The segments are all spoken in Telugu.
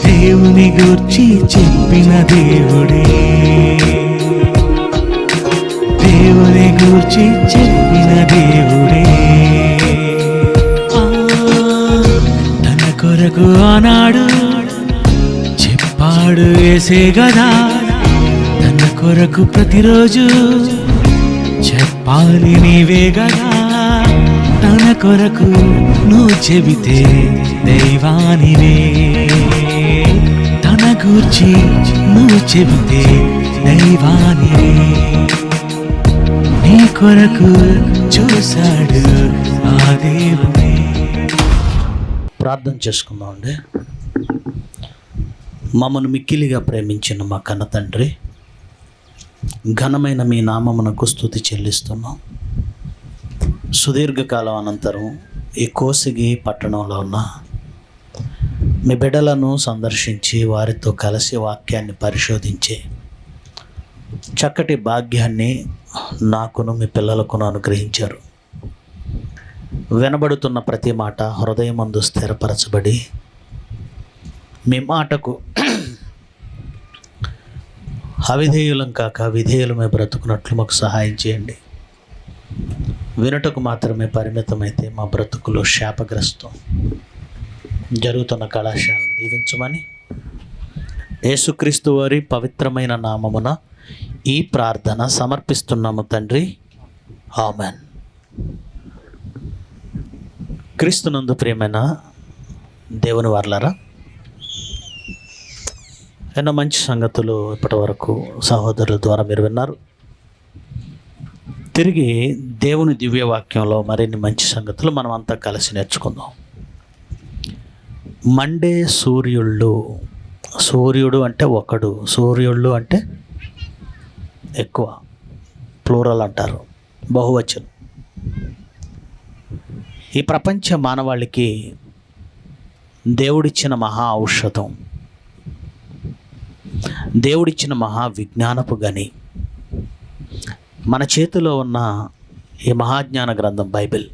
దేవుని గూర్చి చెప్పిన దేవుడే, దేవుని గూర్చి చెప్పిన దేవుడే. తన కొరకు ఆనాడు చెప్పాడు యేసే గదా, తన కొరకు ప్రతిరోజు చెప్పాలి నీవే గదా. తన కొరకు నువ్వు చెబితే దైవానివే, తన గూర్చి నువ్వు చెబితే దైవానివే. నీ కొరకు చూశాడు ఆ దేవుడే. ప్రార్థన చేసుకుందాం అండి. మమ్మను మిక్కిలిగా ప్రేమించిన మా కన్న తండ్రి, ఘనమైన మీ నామమునకు స్తుతి చెల్లిస్తున్నాం. సుదీర్ఘకాలం అనంతరం ఈ కోసిగి పట్టణంలో ఉన్న మీ బిడ్డలను సందర్శించి వారితో కలిసి వాక్యాన్ని పరిశోధించి చక్కటి భాగ్యాన్ని నాకును మీ పిల్లలకును అనుగ్రహించారు. వినబడుతున్న ప్రతి మాట హృదయమందు స్థిరపరచబడి మీ మాటకు అవిధేయులం కాక విధేయులమే బ్రతుకున్నట్లు మాకు సహాయం చేయండి. వినుటకు మాత్రమే పరిమితమైతే మా బ్రతుకులో శాపగ్రస్తం. జరుగుతున్న కళాశాలను దీవించమని యేసుక్రీస్తు వారి పవిత్రమైన నామమున ఈ ప్రార్థన సమర్పిస్తున్నాము తండ్రి, ఆమెన్. క్రీస్తునందు ప్రియమైన దేవుని వారలారా, ఎన్నో మంచి సంగతులు ఇప్పటి వరకు సహోదరుల ద్వారా మీరు విన్నారు. తిరిగి దేవుని దివ్యవాక్యంలో మరిన్ని మంచి సంగతులు మనం అంతా కలిసి నేర్చుకుందాం. మండే సూర్యుళ్ళు, సూర్యుడు అంటే ఒకడు, సూర్యుళ్ళు అంటే ఎక్కువ, ప్లూరల్ అంటారు, బహువచనం. ఈ ప్రపంచ మానవాళికి దేవుడిచ్చిన మహా ఔషధం, దేవుడిచ్చిన మహా విజ్ఞానపు గని మన చేతిలో ఉన్న ఈ మహాజ్ఞాన గ్రంథం బైబిల్.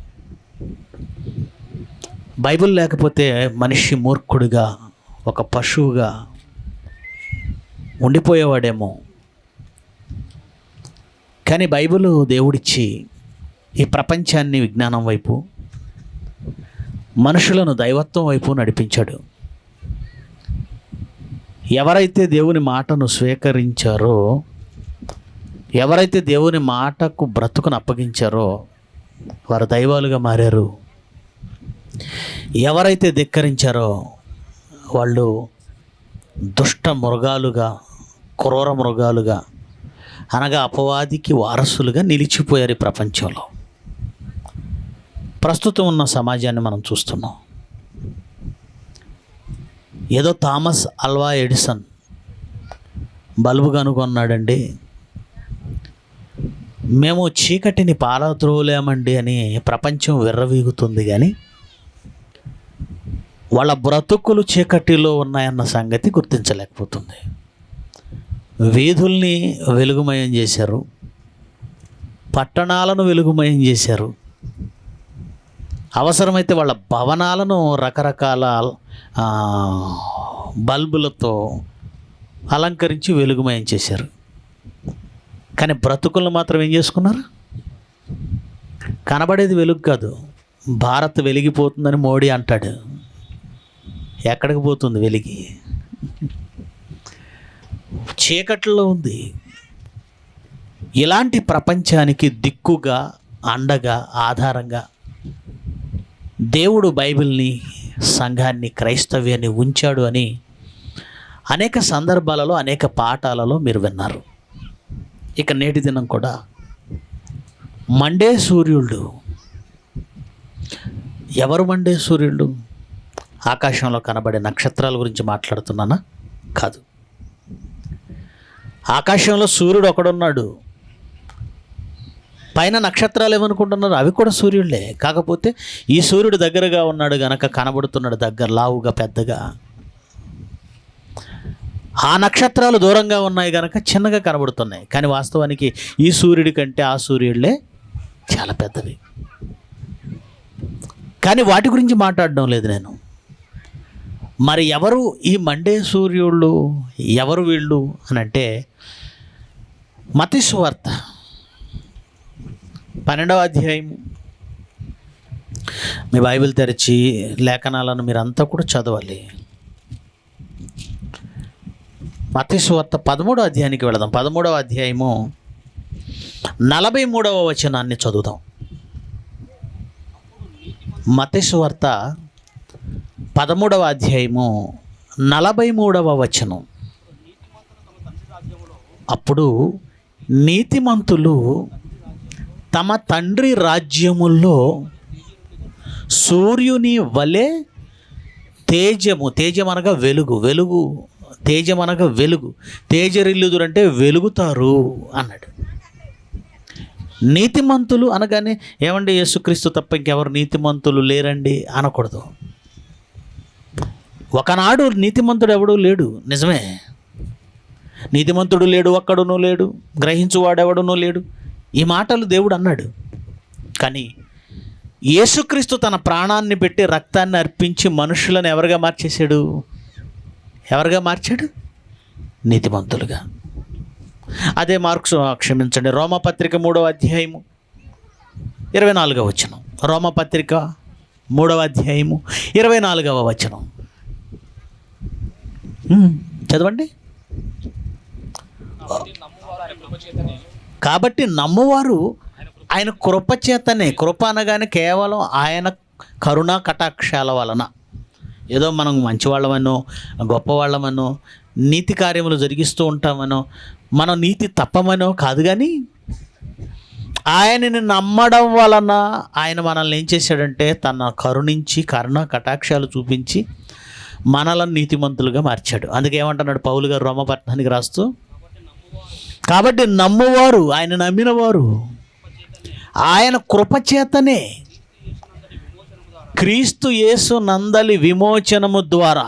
బైబిల్ లేకపోతే మనిషి మూర్ఖుడిగా, ఒక పశువుగా ఉండిపోయేవాడేమో. కానీ బైబిల్ దేవుడిచ్చి ఈ ప్రపంచాన్ని విజ్ఞానం వైపు, మనుషులను దైవత్వం వైపు నడిపించాడు. ఎవరైతే దేవుని మాటను స్వీకరించారో, ఎవరైతే దేవుని మాటకు బ్రతుకును అప్పగించారో వారు దైవాలుగా మారారు. ఎవరైతే ధిక్కరించారో వాళ్ళు దుష్ట మృగాలుగా, క్రూర మృగాలుగా, అనగా అపవాదికి వారసులుగా నిలిచిపోయారు ఈ ప్రపంచంలో. ప్రస్తుతం ఉన్న సమాజాన్ని మనం చూస్తున్నాం. ఏదో థామస్ ఆల్వా ఎడిసన్ బల్బు కనుగొన్నాడండి, మేము చీకటిని పారద్రోలేమండి అని ప్రపంచం విర్రవీగుతుంది. కానీ వాళ్ళ బ్రతుకులు చీకటిలో ఉన్నాయన్న సంగతి గుర్తించలేకపోతుంది. వీధుల్ని వెలుగుమయం చేశారు, పట్టణాలను వెలుగుమయం చేశారు. అవసరమైతే వాళ్ళ భవనాలను రకరకాల బల్బులతో అలంకరించి వెలుగుమయం చేశారు. కానీ బ్రతుకులను మాత్రం ఏం చేసుకున్నారు? కనబడేది వెలుగు కాదు. భారత్ వెలిగిపోతుందని మోడీ అంటాడు. ఎక్కడికి పోతుంది వెలిగి? చీకట్లో ఉంది. ఇలాంటి ప్రపంచానికి దిక్కుగా, అండగా, ఆధారంగా దేవుడు బైబిల్ని, సంఘాన్ని, క్రైస్తవ్యాన్ని ఉంచాడు అని అనేక సందర్భాలలో, అనేక పాఠాలలో మీరు విన్నారు. ఇక నేటి దినం కూడా మండే సూర్యుడు. ఎవరు మండే సూర్యుడు? ఆకాశంలో కనబడే నక్షత్రాల గురించి మాట్లాడుతున్నానా? కాదు. ఆకాశంలో సూర్యుడు ఒకడున్నాడు, పైన నక్షత్రాలు ఏమనుకుంటున్నారు? అవి కూడా సూర్యుడులే. కాకపోతే ఈ సూర్యుడు దగ్గరగా ఉన్నాడు గనక కనబడుతున్నాడు, దగ్గర, లావుగా, పెద్దగా. ఆ నక్షత్రాలు దూరంగా ఉన్నాయి కనుక చిన్నగా కనబడుతున్నాయి. కానీ వాస్తవానికి ఈ సూర్యుడి కంటే ఆ సూర్యుళ్ళే చాలా పెద్దవి. కానీ వాటి గురించి మాట్లాడడం లేదు నేను. మరి ఎవరు ఈ మండే సూర్యుళ్ళు, ఎవరు వీళ్ళు అని అంటే, మత్తయి సువార్త 12వ అధ్యాయం. మీ బైబిల్ తెరిచి లేఖనాలను మీరంతా కూడా చదవాలి. మత్తయి సువార్త 13వ అధ్యాయానికి వెళదాం. 13వ అధ్యాయము 43వ వచనాన్ని చదువుదాం. మత్తయి సువార్త 13వ అధ్యాయము 43వ వచనం. అప్పుడు నీతిమంతులు తమ తండ్రి రాజ్యముల్లో సూర్యుని వలె తేజమనగా వెలుగు, తేజమనగా వెలుగు, తేజరిల్లుదురంటే వెలుగుతారు అన్నాడు. నీతిమంతులు అనగానే ఏమండి యేసుక్రీస్తు తప్ప ఇంకెవరు నీతిమంతులు లేరండి అనకూడదు. ఒకనాడు నీతిమంతుడు ఎవడూ లేడు, నిజమే. నీతిమంతుడు లేడు, ఒక్కడునూ లేడు, గ్రహించువాడెవడునూ లేడు. ఈ మాటలు దేవుడు అన్నాడు. కానీ యేసుక్రీస్తు తన ప్రాణాన్ని పెట్టి రక్తాన్ని అర్పించి మనుషులను ఎవరుగా మార్చేశాడు? నీతిమంతులుగా. అదే క్షమించండి, రోమపత్రిక 3వ అధ్యాయము 24వ వచనం. రోమపత్రిక 3వ అధ్యాయము 24వ వచనం చదవండి. కాబట్టి నమ్మువారు ఆయన కృపచేతనే, కృప అనగానే కేవలం ఆయన కరుణా కటాక్షాల వలన, ఏదో మనం మంచివాళ్ళమనో గొప్పవాళ్ళమనో నీతి కార్యములు జరిగిస్తూ ఉంటామనో మనం నీతి తప్పమనో కాదు, కానీ ఆయనని నమ్మడం వలన ఆయన మనల్ని ఏం చేశాడంటే తన కరుణించి కరుణా కటాక్షాలు చూపించి మనలను నీతిమంతులుగా మార్చాడు. అందుకే ఏమంటున్నాడు పౌలు గారు రోమపట్నానికి రాస్తూ, కాబట్టి నమ్మువారు, ఆయన నమ్మిన వారు ఆయన కృపచేతనే క్రీస్తు యేసు నందలి విమోచనము ద్వారా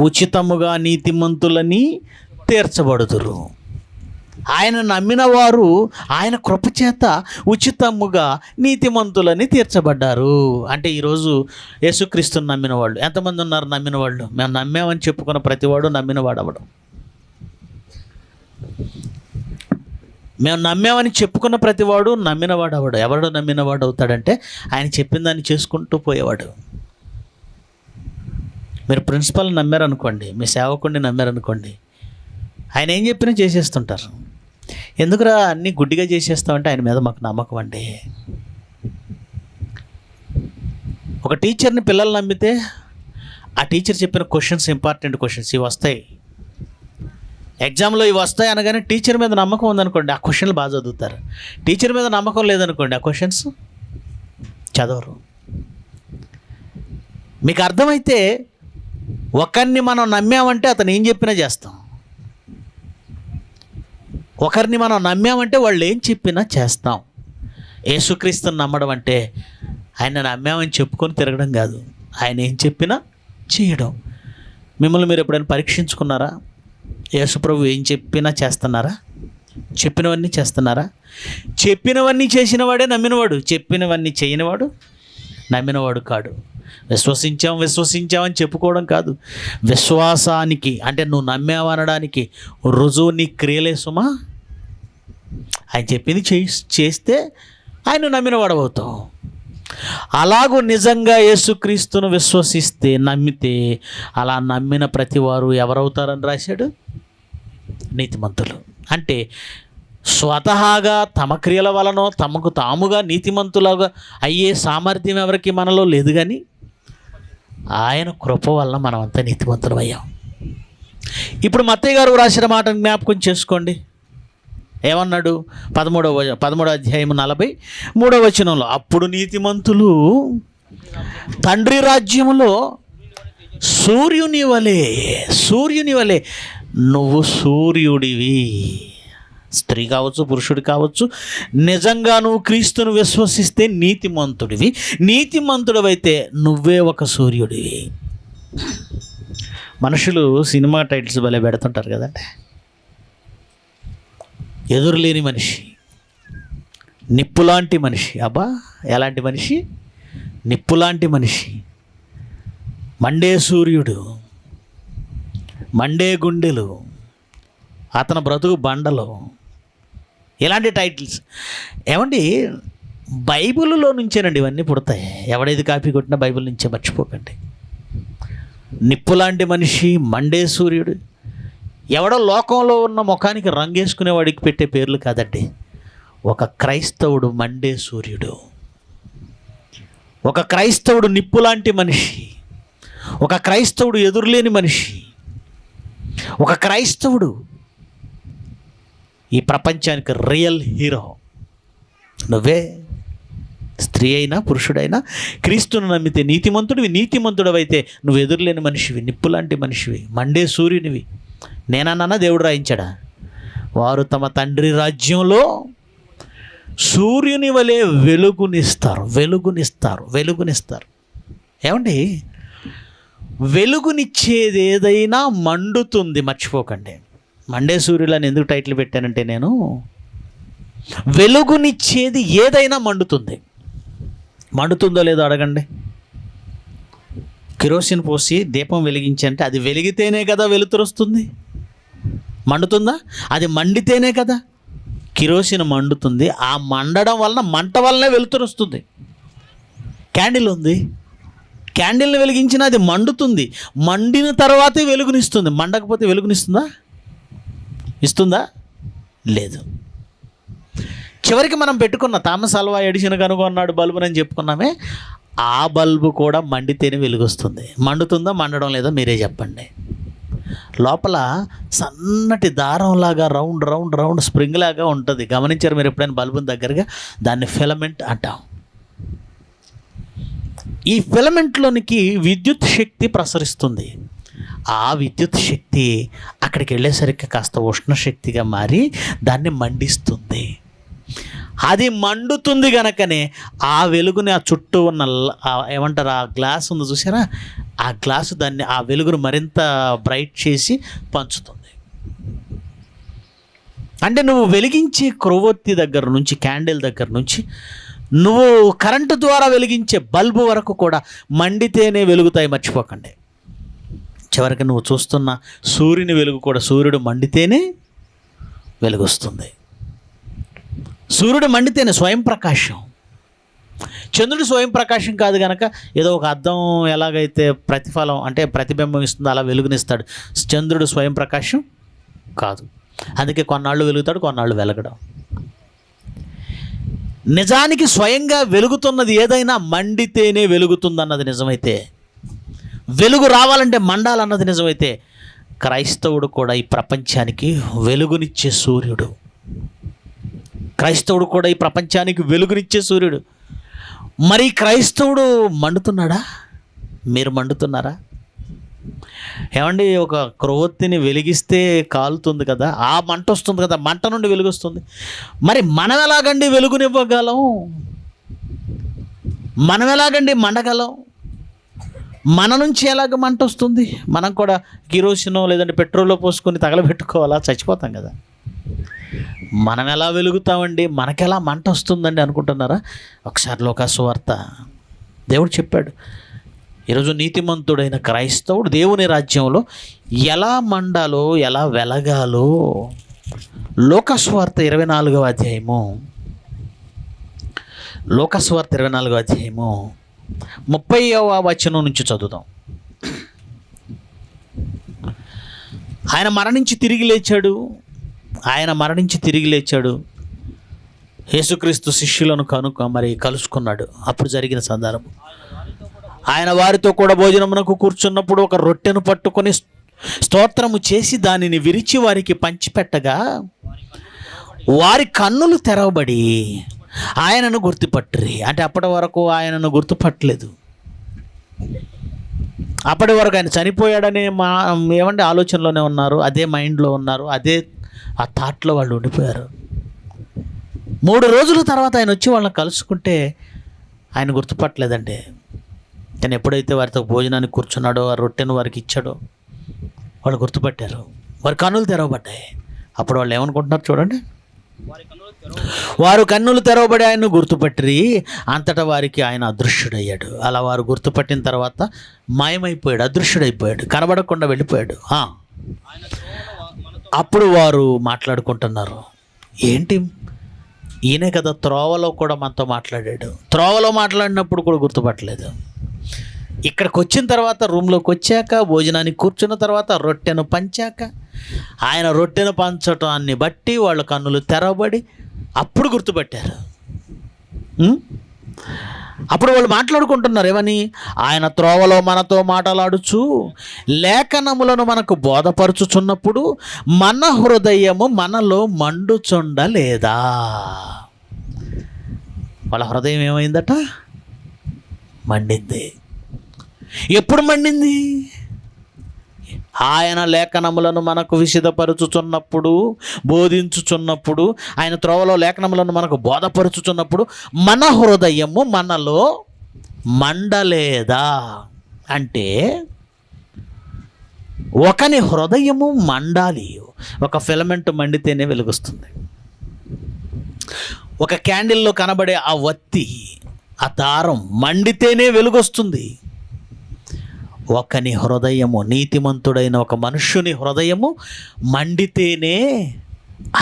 ఉచితముగా నీతిమంతులని తీర్చబడుదురు. ఆయన నమ్మిన వారు ఆయన కృపచేత ఉచితముగా నీతిమంతులని తీర్చబడ్డారు. అంటే ఈరోజు యేసుక్రీస్తుని నమ్మిన వాళ్ళు ఎంతమంది ఉన్నారు? నమ్మిన వాళ్ళు, మేము నమ్మామని చెప్పుకున్న ప్రతివాడు నమ్మినవాడు అవ్వడం. మేము నమ్మామని చెప్పుకున్న ప్రతివాడు నమ్మినవాడు అవ్వడు. ఎవడు నమ్మినవాడు అవుతాడంటే ఆయన చెప్పిన దాన్ని చేసుకుంటూ పోయేవాడు. మీరు ప్రిన్సిపల్ నమ్మారనుకోండి, మీ సేవకుడిని నమ్మారనుకోండి, ఆయన ఏం చెప్పినా చేసేస్తుంటారు. ఎందుకురా అన్నీ గుడ్డిగా చేసేస్తామంటే ఆయన మీద మాకు నమ్మకం అండి. ఒక టీచర్ని పిల్లలు నమ్మితే ఆ టీచర్ చెప్పిన క్వశ్చన్స్, ఇంపార్టెంట్ క్వశ్చన్స్ ఇవి వస్తాయి, ఎగ్జామ్లో ఇవి వస్తాయి అనగానే టీచర్ మీద నమ్మకం ఉందనుకోండి ఆ క్వశ్చన్లు బాగా చదువుతారు. టీచర్ మీద నమ్మకం లేదనుకోండి ఆ క్వశ్చన్స్ చదవరు. మీకు అర్థమైతే ఒకరిని మనం నమ్మామంటే అతను ఏం చెప్పినా చేస్తాం. ఒకరిని మనం నమ్మామంటే వాళ్ళు ఏం చెప్పినా చేస్తాం. యేసుక్రీస్తుని నమ్మడం అంటే ఆయన నమ్మామని చెప్పుకొని తిరగడం కాదు, ఆయన ఏం చెప్పినా చేయడం. మిమ్మల్ని మీరు ఎప్పుడైనా పరీక్షించుకున్నారా? యేసుప్రభు ఏం చెప్పినా చేస్తున్నారా? చెప్పినవన్నీ చేస్తున్నారా? చెప్పినవన్నీ చేసినవాడే నమ్మినవాడు, చెప్పినవన్నీ చేయనివాడు నమ్మినవాడు కాడు. విశ్వసించామని చెప్పుకోవడం కాదు, విశ్వాసానికి అంటే నువ్వు నమ్మావనడానికి రుజువు నీ క్రియలే సుమా. ఆయన చెప్పింది చేస్తే ఆయన నమ్మినవాడు అవుతావు. అలాగూ నిజంగా యేసుక్రీస్తును విశ్వసిస్తే, నమ్మితే, అలా నమ్మిన ప్రతి వారు ఎవరవుతారని రాశాడు? నీతిమంతులు. అంటే స్వతహాగా తమ క్రియల వలనో తమకు తాముగా నీతిమంతులుగా అయ్యే సామర్థ్యం ఎవరికి మనలో లేదు, కానీ ఆయన కృప వలన మనమంతా నీతిమంతులు అయ్యాం. ఇప్పుడు మత్తయి గారు రాసిన మాటను జ్ఞాపకం చేసుకోండి. ఏమన్నాడు? 13వ అధ్యాయం 43వ వచనంలో, అప్పుడు నీతిమంతులు తండ్రి రాజ్యములో సూర్యుని వలె నువ్వు సూర్యుడివి. స్త్రీ కావచ్చు, పురుషుడు కావచ్చు, నిజంగా నువ్వు క్రీస్తును విశ్వసిస్తే నీతిమంతుడివి. నీతిమంతుడివైతే నువ్వే ఒక సూర్యుడివి. మనుషులు సినిమా టైటిల్స్ భలే పెడుతుంటారు కదండి. ఎదురులేని మనిషి, నిప్పులాంటి మనిషి. అబ్బా ఎలాంటి మనిషి? నిప్పులాంటి మనిషి. మండే సూర్యుడు, మండే గుండెలు, అతని బ్రతుకు బండలు, ఇలాంటి టైటిల్స్. ఏమండి, బైబిల్లో నుంచేనండి ఇవన్నీ పుడతాయి. ఎవడేది కాపీ కొట్టినా బైబిల్ నుంచే, మర్చిపోకండి. నిప్పు లాంటి మనిషి, మండే సూర్యుడు, ఎవడో లోకంలో ఉన్న ముఖానికి రంగేసుకునేవాడికి పెట్టే పేర్లు కాదండి. ఒక క్రైస్తవుడు మండే సూర్యుడు, ఒక క్రైస్తవుడు నిప్పు లాంటి మనిషి, ఒక క్రైస్తవుడు ఎదురులేని మనిషి, ఒక క్రైస్తవుడు ఈ ప్రపంచానికి రియల్ హీరో. నువ్వే, స్త్రీ అయినా పురుషుడైనా క్రీస్తును నమ్మితే నీతిమంతుడివి. నీతిమంతుడవైతే నువ్వు ఎదురులేని మనిషివి, నిప్పు లాంటి మనిషివి, మండే సూర్యునివి. నేనన్నా దేవుడు రాయించాడా? వారు తమ తండ్రి రాజ్యంలో సూర్యుని వలె వెలుగునిస్తారు. ఏమండి, వెలుగునిచ్చేది ఏదైనా మండుతుంది, మర్చిపోకండి. మండే సూర్యులని ఎందుకు టైటిల్ పెట్టానంటే, నేను వెలుగునిచ్చేది ఏదైనా మండుతుంది. మండుతుందో లేదో అడగండి. కిరోసిన్ పోసి దీపం వెలిగించంటే అది వెలిగితేనే కదా వెలుతురు వస్తుంది. మండుతుందా? అది మండితేనే కదా. కిరోసిన్ మండుతుంది, ఆ మండడం వలన, మంట వల్లనే వెలుతురు వస్తుంది. క్యాండిల్ ఉంది, క్యాండిల్ని వెలిగించినా అది మండుతుంది, మండిన తర్వాతే వెలుగునిస్తుంది. మండకపోతే వెలుగునిస్తుందా? ఇస్తుందా? లేదు. చివరికి మనం పెట్టుకున్న థామస్ అల్వా ఎడిషన్ కనుగొన్నాడు బల్బునని చెప్పుకున్నామే, ఆ బల్బు కూడా మండితేనే వెలుగొస్తుంది. మండుతుందా, మండడం లేదా మీరే చెప్పండి. లోపల సన్నటి దారంలాగా రౌండ్ రౌండ్ రౌండ్ స్ప్రింగ్ లాగా ఉంటుంది. గమనించారు మీరు ఎప్పుడైనా బల్బుని దగ్గరగా? దాన్ని ఫిలమెంట్ అంటాం. ఈ ఫిలమెంట్లోనికి విద్యుత్ శక్తి ప్రసరిస్తుంది. ఆ విద్యుత్ శక్తి అక్కడికి వెళ్ళేసరికి కాస్త ఉష్ణశక్తిగా మారి దాన్ని మండిస్తుంది. అది మండుతుంది గనకనే ఆ వెలుగుని, ఆ చుట్టూ ఉన్న ఏమంటారు, ఆ గ్లాస్ ఉంది చూసారా, ఆ గ్లాసు దాన్ని, ఆ వెలుగును మరింత బ్రైట్ చేసి పంచుతుంది. అంటే నువ్వు వెలిగించే క్రొవ్వొత్తి దగ్గర నుంచి, క్యాండిల్ దగ్గర నుంచి, నువ్వు కరెంటు ద్వారా వెలిగించే బల్బు వరకు కూడా మండితేనే వెలుగుతాయి, మర్చిపోకండి. చివరికి నువ్వు చూస్తున్న సూర్యుని వెలుగు కూడా, సూర్యుడు మండితేనే వెలుగొస్తుంది. సూర్యుడు మండితేనే స్వయం ప్రకాశం. చంద్రుడు స్వయం ప్రకాశం కాదు కనుక ఏదో ఒక అద్దం ఎలాగైతే ప్రతిఫలం అంటే ప్రతిబింబం ఇస్తుందో అలా వెలుగునిస్తాడు. చంద్రుడు స్వయం ప్రకాశం కాదు. అందుకే కొన్నాళ్ళు వెలుగుతాడు, కొన్నాళ్ళు వెలగడం. నిజానికి స్వయంగా వెలుగుతున్నది ఏదైనా మండితేనే వెలుగుతుందన్నది నిజమైతే, వెలుగు రావాలంటే మండాలన్నది నిజమైతే, క్రైస్తవుడు కూడా ఈ ప్రపంచానికి వెలుగునిచ్చే సూర్యుడు. క్రైస్తవుడు కూడా ఈ ప్రపంచానికి వెలుగునిచ్చే సూర్యుడు. మరి క్రైస్తవుడు మండుతున్నాడా? మీరు మండుతున్నారా? ఏమండి, ఒక క్రొవ్వొత్తిని వెలిగిస్తే కాలుతుంది కదా, ఆ మంట వస్తుంది కదా, మంట నుండి వెలుగు వస్తుంది. మరి మనం ఎలాగండి వెలుగునివ్వగలం? మనం ఎలాగండి మండగలం? మన నుంచి ఎలాగ మంట వస్తుంది? మనం కూడా కిరోసినో లేదంటే పెట్రోల్లో పోసుకొని తగలబెట్టుకోవాలా? చచ్చిపోతాం కదా. మనం ఎలా వెలుగుతామండి? మనకెలా మంట వస్తుందండి అనుకుంటున్నారా? ఒకసారి లోకాసు వార్త దేవుడు చెప్పాడు. ఈరోజు నీతిమంతుడైన క్రైస్తవుడు దేవుని రాజ్యంలో ఎలా మండాలో, ఎలా వెలగాలో లోకాసు వార్త 24వ అధ్యాయము, లోకాసు వార్త 24వ అధ్యాయము 30వ వచనం నుంచి చదువుదాం. ఆయన మరణించి తిరిగి లేచాడు. యేసుక్రీస్తు శిష్యులను కలుసుకున్నాడు. అప్పుడు జరిగిన సందర్భం, ఆయన వారితో కూడా భోజనమునకు కూర్చున్నప్పుడు ఒక రొట్టెను పట్టుకొని స్తోత్రము చేసి దానిని విరిచి వారికి పంచిపెట్టగా వారి కన్నులు తెరవబడి ఆయనను గుర్తుపట్టిరి. అంటే అప్పటి వరకు ఆయనను గుర్తుపట్టలేదు. అప్పటి వరకు ఆయన చనిపోయాడనే ఏమంటే ఆలోచనలోనే ఉన్నారు, అదే మైండ్లో ఉన్నారు, అదే ఆ థాట్లో వాళ్ళు ఉండిపోయారు. 3 రోజుల తర్వాత ఆయన వచ్చి వాళ్ళని కలుసుకుంటే ఆయన గుర్తుపట్టలేదండి. కానీ ఎప్పుడైతే వారితో భోజనానికి కూర్చున్నాడో, ఆ రొట్టెను వారికి ఇచ్చాడో, వాళ్ళు గుర్తుపట్టారు. వారి కన్నులు తెరవబడ్డాయి. అప్పుడు వాళ్ళు ఏమనుకుంటున్నారు చూడండి. వారు కన్నులు తెరవబడి ఆయన్ను గుర్తుపట్టిరి. అంతటా వారికి ఆయన అదృశ్యుడయ్యాడు. అలా వారు గుర్తుపట్టిన తర్వాత మాయమైపోయాడు, అదృశ్యుడైపోయాడు, కనబడకుండా వెళ్ళిపోయాడు. అప్పుడు వారు మాట్లాడుకుంటున్నారు, ఏంటి ఈయనే కదా త్రోవలో కూడా మనతో మాట్లాడాడు, త్రోవలో మాట్లాడినప్పుడు కూడా గుర్తుపట్టలేదు. ఇక్కడికి వచ్చిన తర్వాత రూమ్లోకి వచ్చాక భోజనానికి కూర్చున్న తర్వాత రొట్టెను పంచాక ఆయన రొట్టెను పంచటాన్ని బట్టి వాళ్ళ కన్నులు తెరవబడి అప్పుడు గుర్తుపట్టారు. అప్పుడు వాళ్ళు మాట్లాడుకుంటున్నారు ఏమని, ఆయన త్రోవలో మనతో మాట్లాడుచు లేఖనములను మనకు బోధపరుచుచున్నప్పుడు మన హృదయము మనలో మండుచుండలేదా. వాళ్ళ హృదయం ఏమైందట? మండింది. ఎప్పుడు మండింది? ఆయన లేఖనములను మనకు విశదపరుచుచున్నప్పుడు, బోధించుచున్నప్పుడు, ఆయన త్రోవలో లేఖనములను మనకు బోధపరుచుచున్నప్పుడు మన హృదయము మనలో మండలేదా. అంటే ఒకని హృదయము మండాలి. ఒక ఫిలమెంట్ మండితేనే వెలుగుస్తుంది. ఒక క్యాండిల్లో కనబడే ఆ వత్తి, ఆ దారం మండితేనే వెలుగొస్తుంది. ఒకని హృదయము, నీతిమంతుడైన ఒక మనుష్యుని హృదయము మండితేనే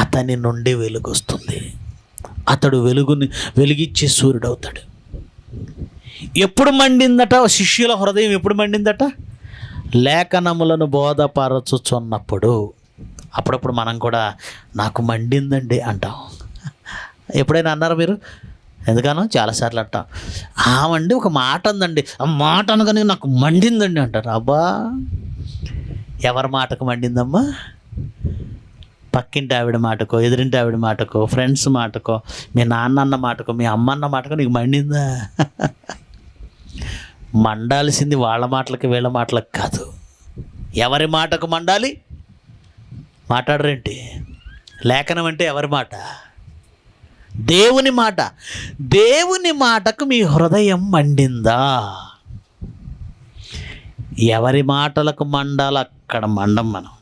అతని నుండి వెలుగొస్తుంది. అతడు వెలిగిచ్చే సూర్యుడవుతాడు. ఎప్పుడు మండిందట శిష్యుల హృదయం? ఎప్పుడు మండిందట? లేఖనములను బోధపరచుచున్నప్పుడు. అప్పుడప్పుడు మనం కూడా నాకు మండిందండి అంటాం. ఎప్పుడైనా అన్నారా మీరు? ఎందుకనో చాలాసార్లు అంటాం, ఆమండి ఒక మాట అందండి, ఆ మాట అనగానే నాకు మండిందండి అంటారు. అబ్బా, ఎవరి మాటకు మండిందమ్మా? పక్కింటి ఆవిడ మాటకో, ఎదురింటి ఆవిడ మాటకో, ఫ్రెండ్స్ మాటకో, మీ నాన్న అన్న మాటకో, మీ అమ్మ అన్న మాటకో నీకు మండిందా? మండాల్సింది వాళ్ళ మాటలకి వీళ్ళ మాటలకు కాదు. ఎవరి మాటకు మండాలి? మాట్లాడరేంటి? లేఖనం అంటే ఎవరి మాట? దేవుని మాట. దేవుని మాటకు మీ హృదయం మండిందా? ఎవరి మాటలకు మండాలి అక్కడ మండం మనం.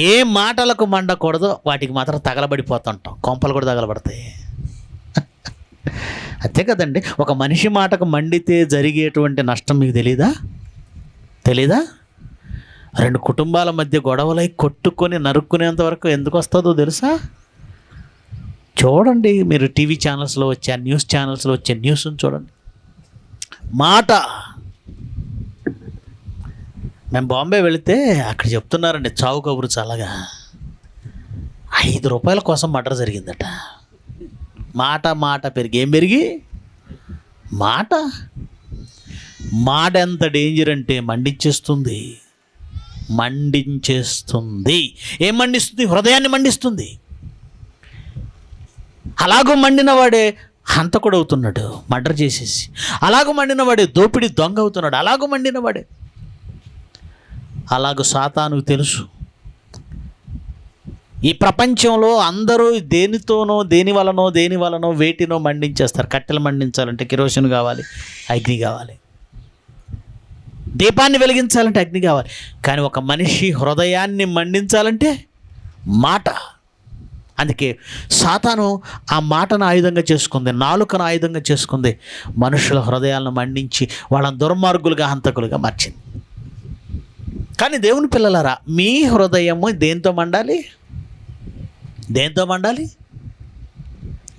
ఏ మాటలకు మండకూడదో వాటికి మాత్రం తగలబడిపోతుంటాం. కొంపలు కూడా తగలబడతాయి. అంతే కదండి. ఒక మనిషి మాటకు మండితే జరిగేటువంటి నష్టం మీకు తెలీదా? రెండు కుటుంబాల మధ్య గొడవలై కొట్టుకొని నరుక్కునేంత వరకు ఎందుకు వస్తుందో తెలుసా? చూడండి, మీరు టీవీ ఛానల్స్లో వచ్చే, న్యూస్ ఛానల్స్లో వచ్చే న్యూస్ని చూడండి. మాట. మేము బాంబే వెళితే అక్కడ చెప్తున్నారండి, చావు కబురు చల్లగా 5 రూపాయల కోసం మర్డర్ జరిగిందట. మాట పెరిగి ఏం పెరిగి? మాట ఎంత డేంజర్ అంటే మండించేస్తుంది. ఏం మండిస్తుంది? హృదయాన్ని మండిస్తుంది. అలాగూ మండినవాడే హంతకుడు అవుతున్నాడు, మర్డర్ చేసేసి. అలాగూ మండినవాడే దోపిడి దొంగ అవుతున్నాడు. అలాగూ మండినవాడే. అలాగూ సాతానుకు తెలుసు, ఈ ప్రపంచంలో అందరూ దేని వలనో వేటినో మండించేస్తారు. కట్టెలు మండించాలంటే కిరోసిన్ కావాలి, అగ్ని కావాలి. దీపాన్ని వెలిగించాలంటే అగ్ని కావాలి. కానీ ఒక మనిషి హృదయాన్ని మండించాలంటే మాట. అందుకే సాతాను ఆ మాటను ఆయుధంగా చేసుకుంది, నాలుకను ఆయుధంగా చేసుకుంది. మనుషుల హృదయాలను మండించి వాళ్ళని దుర్మార్గులుగా, హంతకులుగా మార్చింది. కానీ దేవుని పిల్లలారా, మీ హృదయము దేంతో మండాలి?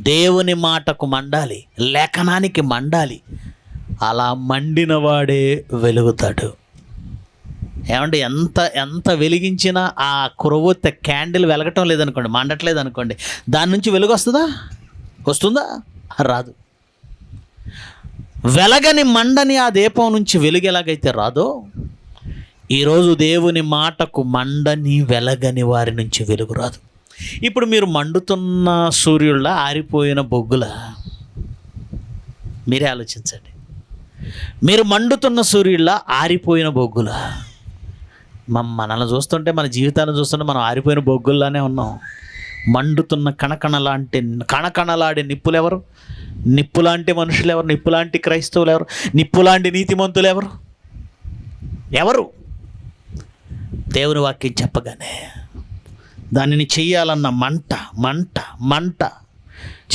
దేవుని మాటకు మండాలి, లేఖనానికి మండాలి. అలా మండినవాడే వెలుగుతాడు. ఏమంటే ఎంత వెలిగించినా ఆ కొవ్వొత్తి క్యాండిల్ వెలగటం లేదనుకోండి, మండట్లేదు అనుకోండి, దాని నుంచి వెలుగు వస్తుందా? రాదు. వెలగని మండని ఆ దీపం నుంచి వెలుగు ఎలాగైతే రాదో, ఈరోజు దేవుని మాటకు మండని వెలగని వారి నుంచి వెలుగు రాదు. ఇప్పుడు మీరు మండుతున్న సూర్యుళ్ళ, ఆరిపోయిన బొగ్గుల? మీరే ఆలోచించండి. మీరు మండుతున్న సూర్యుళ్ళ, ఆరిపోయిన బొగ్గుల? మనల్ని చూస్తుంటే, మన జీవితాలను చూస్తుంటే మనం ఆరిపోయిన బొగ్గుల్లానే ఉన్నాం. మండుతున్న కణకణలాడే నిప్పులు ఎవరు? నిప్పులాంటి మనుషులు ఎవరు? నిప్పులాంటి క్రైస్తవులు ఎవరు? నిప్పులాంటి నీతిమంతులు ఎవరు? దేవుని వాక్యం చెప్పగానే, దానిని చెయ్యాలన్న మంట మంట మంట.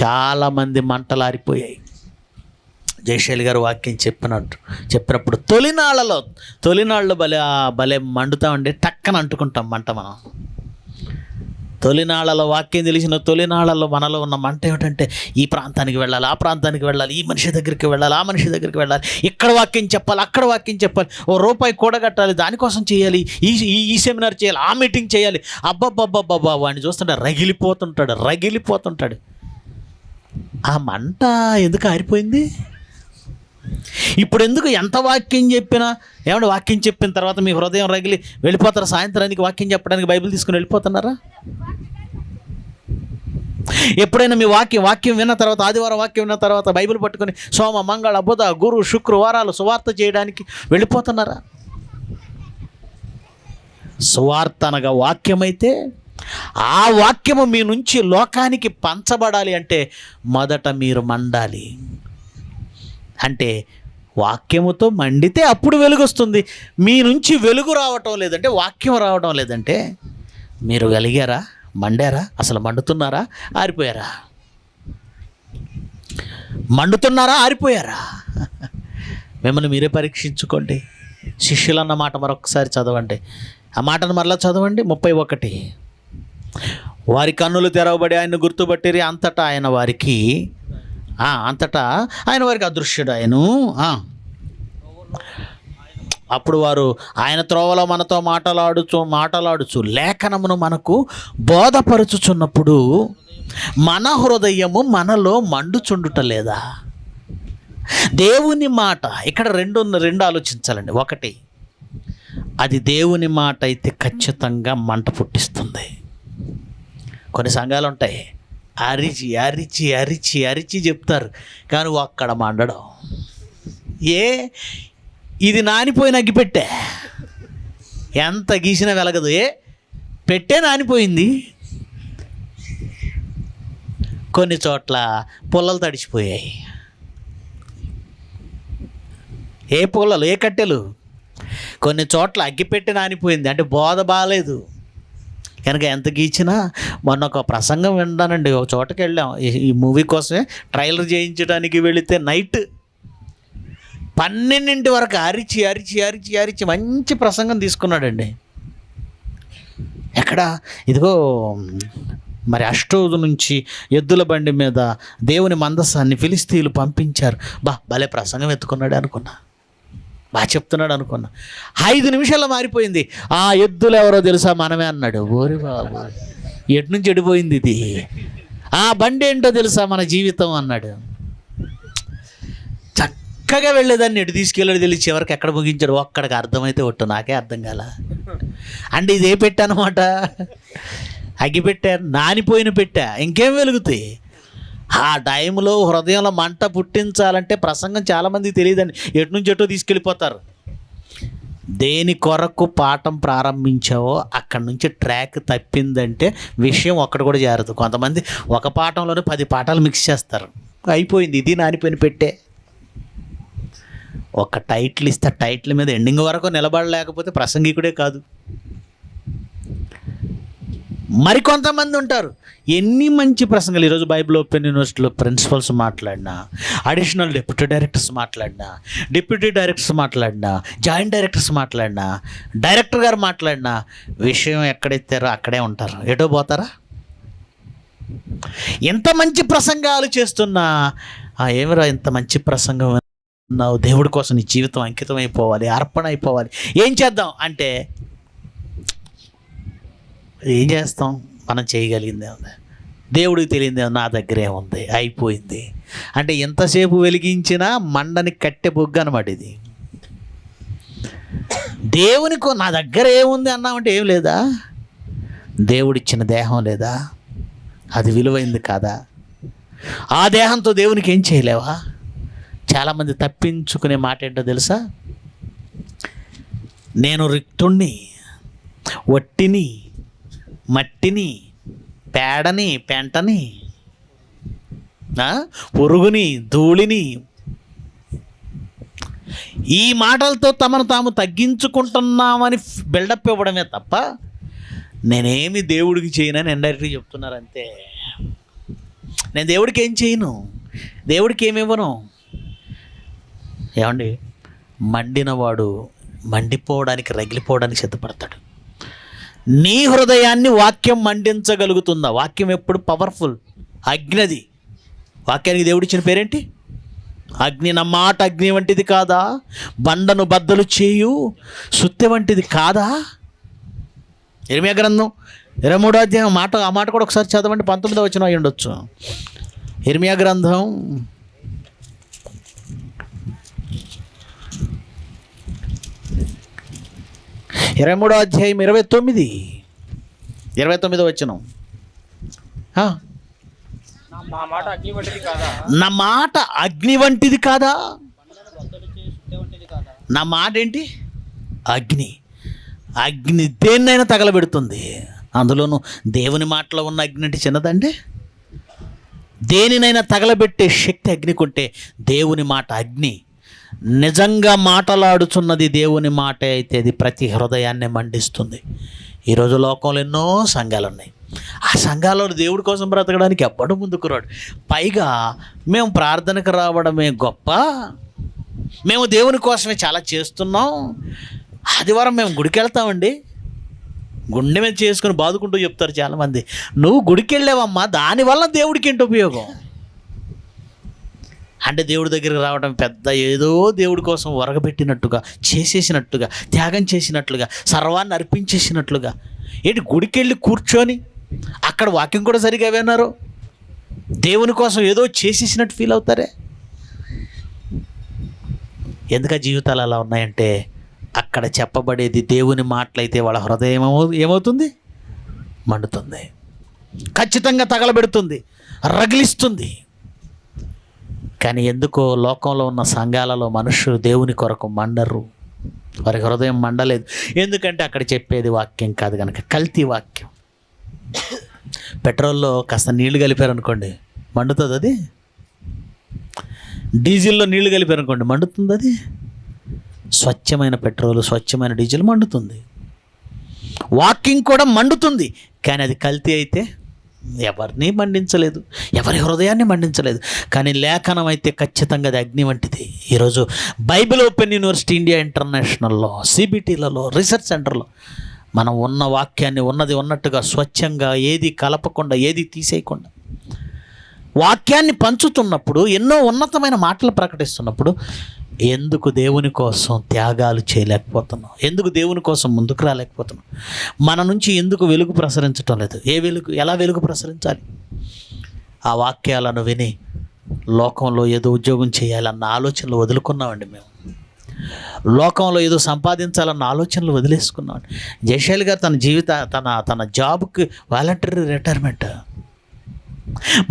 చాలామంది మంటలు ఆరిపోయాయి. జయశైలి గారు వాక్యం చెప్పినప్పుడు తొలినాళ్ళు భలే మండుతా ఉండి టక్కన అంటుకుంటాం మంట మనం. తొలినాళ్ళలో వాక్యం తెలిసిన తొలినాళ్ళలో మనలో ఉన్న మంట ఏమిటంటే ఈ ప్రాంతానికి వెళ్ళాలి, ఆ ప్రాంతానికి వెళ్ళాలి, ఈ మనిషి దగ్గరికి వెళ్ళాలి, ఆ మనిషి దగ్గరికి వెళ్ళాలి, ఇక్కడ వాక్యం చెప్పాలి, అక్కడ వాక్యం చెప్పాలి, ఓ రూపాయి కూడగట్టాలి, దానికోసం చేయాలి, ఈ సెమినార్ చేయాలి, ఆ మీటింగ్ చేయాలి. అబ్బబ్బబ్బబ్బబ్బా వాడిని చూస్తుంటే రగిలిపోతుంటాడు. ఆ మంట ఎందుకు ఆరిపోయింది? ఇప్పుడు ఎందుకు ఎంత వాక్యం చెప్పినా ఏమంటే వాక్యం చెప్పిన తర్వాత మీ హృదయం రగిలి వెళ్ళిపోతారా? సాయంత్రానికి వాక్యం చెప్పడానికి బైబిల్ తీసుకుని వెళ్ళిపోతున్నారా? ఎప్పుడైనా మీ వాక్యం విన్న తర్వాత, ఆదివారం వాక్యం విన్న తర్వాత బైబిల్ పట్టుకొని సోమ మంగళ బుధ గురు శుక్రవారాలు సువార్త చేయడానికి వెళ్ళిపోతున్నారా? సువార్త అనగా వాక్యమైతే ఆ వాక్యము మీ నుంచి లోకానికి పంచబడాలి అంటే మొదట మీరు మండాలి. అంటే వాక్యముతో మండితే అప్పుడు వెలుగు వస్తుంది. మీ నుంచి వెలుగు రావటం లేదంటే, వాక్యం రావటం లేదంటే మీరు వెలిగారా? మండారా? అసలు మండుతున్నారా? ఆరిపోయారా? మండుతున్నారా? ఆరిపోయారా? మిమ్మల్ని మీరే పరీక్షించుకోండి. శిష్యులన్న మాట మరొకసారి చదవండి. ఆ మాటను మరలా చదవండి. 31. వారి కన్నులు తెరవబడి ఆయన గుర్తుపట్టిరి. అంతటా ఆయన వారికి అదృశ్యుడాయను. అప్పుడు వారు ఆయన త్రోవలో మనతో మాటలాడుచు లేఖనమును మనకు బోధపరుచుచున్నప్పుడు మన హృదయము మనలో మండుచుండుట లేదా? దేవుని మాట ఇక్కడ రెండు ఆలోచించాలండి. ఒకటి, అది దేవుని మాట అయితే ఖచ్చితంగా మంట పుట్టిస్తుంది. కొన్ని సంఘాలు ఉంటాయి, అరిచి అరిచి అరిచి అరిచి చెప్తారు, కానీ అక్కడ మండడం. ఇది నానిపోయిన అగ్గిపెట్టె, ఎంత గీసినా వెలగదు. పెట్టే నానిపోయింది. కొన్ని చోట్ల పుల్లలు తడిచిపోయాయి. ఏ పుల్లలు, ఏ కట్టెలు? కొన్ని చోట్ల అగ్గిపెట్టె నానిపోయింది. అంటే బోధ బాగాలేదు కనుక ఎంత గీచినా. మొన్న ఒక ప్రసంగం విన్నానండి. ఒక చోటకి వెళ్ళాం ఈ మూవీ కోసమే, ట్రైలర్ చేయించడానికి వెళితే నైట్ 12 వరకు అరిచి అరిచి అరిచి అరిచి మంచి ప్రసంగం తీసుకున్నాడండి. ఎక్కడ? ఇదిగో మరి అష్టోదు నుంచి ఎద్దుల బండి మీద దేవుని మందసాన్ని ఫిలిస్తీయులు పంపించారు. భలే ప్రసంగం ఎత్తుకున్నాడు అనుకున్నా, బాగా చెప్తున్నాడు అనుకున్నా. 5 నిమిషాల్లో మారిపోయింది. ఆ ఎద్దులు ఎవరో తెలుసా? మనమే అన్నాడు. ఓరి బాబు, ఎటు నుంచి ఎడిపోయింది ఇది? ఆ బండి ఏంటో తెలుసా? మన జీవితం అన్నాడు. చక్కగా వెళ్ళేదాన్ని ఎటు తీసుకెళ్ళాడు తెలిసి చివరికి ఎక్కడ ముగించాడు ఒక్కడికి అర్థమైతే ఒట్టు, నాకే అర్థం కాల. అంటే ఇదే పెట్టానమాట, అగ్గిపెట్టా, నానిపోయిన పెట్టా, ఇంకేం వెలుగుతాయి? ఆ టైంలో హృదయంలో మంట పుట్టించాలంటే ప్రసంగం చాలామందికి తెలియదండి, ఎటు నుంచి ఎటో తీసుకెళ్ళిపోతారు. దేని కొరకు పాఠం ప్రారంభించావో అక్కడి నుంచి ట్రాక్ తప్పిందంటే విషయం ఒక్కటి కూడా జారదు. కొంతమంది ఒక పాఠంలోనే 10 పాఠాలు మిక్స్ చేస్తారు. అయిపోయింది, ఇది నానిపోయిన పెట్టే. ఒక టైటిల్ ఇస్తే టైటిల్ మీద ఎండింగ్ వరకు నిలబడలేకపోతే ప్రసంగికుడే కాదు. మరికొంతమంది ఉంటారు, ఎన్ని మంచి ప్రసంగాలు. ఈరోజు బైబిల్ ఓపెన్ యూనివర్సిటీలో ప్రిన్సిపల్స్ మాట్లాడినా, అడిషనల్ డిప్యూటీ డైరెక్టర్స్ మాట్లాడినా, జాయింట్ డైరెక్టర్స్ మాట్లాడినా, డైరెక్టర్ గారు మాట్లాడినా విషయం ఎక్కడెత్తారో అక్కడే ఉంటారు. ఎటో పోతారా? ఎంత మంచి ప్రసంగాలు చేస్తున్నా, ఏమిరా ఇంత మంచి ప్రసంగం అన్నావు, దేవుడి కోసం నీ జీవితం అంకితం అయిపోవాలి, అర్పణ అయిపోవాలి, ఏం చేద్దాం అంటే ఏం చేస్తాం? మనం చేయగలిగిందే ఉంది, దేవుడికి తెలియదే నా దగ్గరే ఉంది, అయిపోయింది. అంటే ఎంతసేపు వెలిగించినా మండని కట్టె బొగ్గు అనమాట ఇది. దేవునికో నా దగ్గర ఏముంది అన్నామంటే ఏం లేదా? దేవుడిచ్చిన దేహం లేదా? అది విలువైంది కాదా? ఆ దేహంతో దేవునికి ఏం చేయలేవా? చాలామంది తప్పించుకునే మాట ఏంటో తెలుసా? నేను రిక్తుణ్ణి, వట్టిని, మట్టిని, పేడని, పెంటని, పురుగుని, ధూళిని, ఈ మాటలతో తమను తాము తగ్గించుకుంటున్నామని బిల్డప్ ఇవ్వడమే తప్ప నేనేమి దేవుడికి చేయనని ఇండైరెక్ట్గా చెప్తున్నారు అంతే. నేను దేవుడికి ఏం చేయను, దేవుడికి ఏమి ఇవ్వను. ఏమండి, మండినవాడు మండిపోవడానికి, రగిలిపోవడానికి సిద్ధపడతాడు. నీ హృదయాన్ని వాక్యం మండించగలుగుతుందా? వాక్యం ఎప్పుడు పవర్ఫుల్, అగ్నిది. వాక్యానికి దేవుడిచ్చిన పేరేంటి? అగ్ని. నా మాట అగ్ని వంటిది కాదా, బండను బద్దలు చేయు సుత్తె వంటిది కాదా? ఇర్మీయా గ్రంథం 23వ అధ్యాయం ఆ మాట కూడా ఒకసారి చదవండి. 19వ వచనం అయి ఉండొచ్చు. ఇర్మీయా గ్రంథం 23వ అధ్యాయం 29వ వచనం. నా మాట అగ్ని వంటిది కాదా, నా మాట అగ్ని వంటిది కాదా? నా మాట ఏంటి? అగ్ని. అగ్ని దేన్నైనా తగలబెడుతుంది. అందులోనూ దేవుని మాటలో ఉన్న అగ్ని అంటే చిన్నదండి. దేనినైనా తగలబెట్టే శక్తి అగ్నికుంటే దేవుని మాట అగ్ని. నిజంగా మాటలాడుచున్నది దేవుని మాట అయితే అది ప్రతి హృదయాన్ని మండిస్తుంది. ఈరోజు లోకంలో ఎన్నో సంఘాలు ఉన్నాయి. ఆ సంఘాల్లో దేవుడి కోసం బ్రతకడానికి ఎప్పుడు ముందుకు రాడు. పైగా మేము ప్రార్థనకు రావడమే గొప్ప, మేము దేవుని కోసమే చాలా చేస్తున్నాం, ఆదివారం మేము గుడికి వెళ్తామండి, గుండె మీద చేసుకుని బాదుకుంటూ చెప్తారు చాలామంది. నువ్వు గుడికి వెళ్ళావమ్మా, దానివల్ల దేవుడికి ఏంటి ఉపయోగం? అంటే దేవుడి దగ్గరికి రావడం పెద్ద ఏదో దేవుడి కోసం వరగబెట్టినట్టుగా, చేసేసినట్టుగా, త్యాగం చేసినట్లుగా, సర్వాన్ని అర్పించేసినట్లుగా. ఏంటి గుడికి వెళ్ళి కూర్చొని అక్కడ వాక్యం కూడా సరిగా విన్నారు, దేవుని కోసం ఏదో చేసేసినట్టు ఫీల్ అవుతారే. ఎందుక జీవితాలు అలా ఉన్నాయంటే అక్కడ చెప్పబడేది దేవుని మాటలైతే వాళ్ళ హృదయం ఏమవుతుంది? మండుతుంది, ఖచ్చితంగా తగలబెడుతుంది, రగిలిస్తుంది. కానీ ఎందుకో లోకంలో ఉన్న సంఘాలలో మనుషులు దేవుని కొరకు మండరు, వారి హృదయం మండలేదు. ఎందుకంటే అక్కడ చెప్పేది వాక్యం కాదు కనుక, కల్తీ వాక్యం. పెట్రోల్లో కాస్త నీళ్లు కలిపారనుకోండి మండుతుంది అది. డీజిల్లో నీళ్లు కలిపారనుకోండి మండుతుంది అది. స్వచ్ఛమైన పెట్రోల్, స్వచ్ఛమైన డీజిల్ మండుతుంది. వాక్యం కూడా మండుతుంది. కానీ అది కల్తీ అయితే ఎవరిని మండించలేదు, ఎవరి హృదయాన్ని మండించలేదు. కానీ లేఖనం అయితే ఖచ్చితంగా అది అగ్ని వంటిది. ఈరోజు బైబిల్ ఓపెన్ యూనివర్సిటీ, ఇండియా ఇంటర్నేషనల్లో, సిబిటీలలో, రీసెర్చ్ సెంటర్లో మనం ఉన్న వాక్యాన్ని ఉన్నది ఉన్నట్టుగా స్వచ్ఛంగా, ఏది కలపకుండా, ఏది తీసేయకుండా వాక్యాన్ని పంచుతున్నప్పుడు, ఎన్నో ఉన్నతమైన మాటలు ప్రకటిస్తున్నప్పుడు ఎందుకు దేవుని కోసం త్యాగాలు చేయలేకపోతున్నాం? ఎందుకు దేవుని కోసం ముందుకు రాలేకపోతున్నాం? మన నుంచి ఎందుకు వెలుగు ప్రసరించటం లేదు? ఏ వెలుగు, ఎలా వెలుగు ప్రసరించాలి? ఆ వాక్యాలను విని లోకంలో ఏదో ఉద్యోగం చేయాలన్న ఆలోచనలు వదులుకున్నామండి. మేము లోకంలో ఏదో సంపాదించాలన్న ఆలోచనలు వదిలేసుకున్నామండి. జయశైలి గారు తన జాబ్కి వాలంటరీ రిటైర్మెంట్.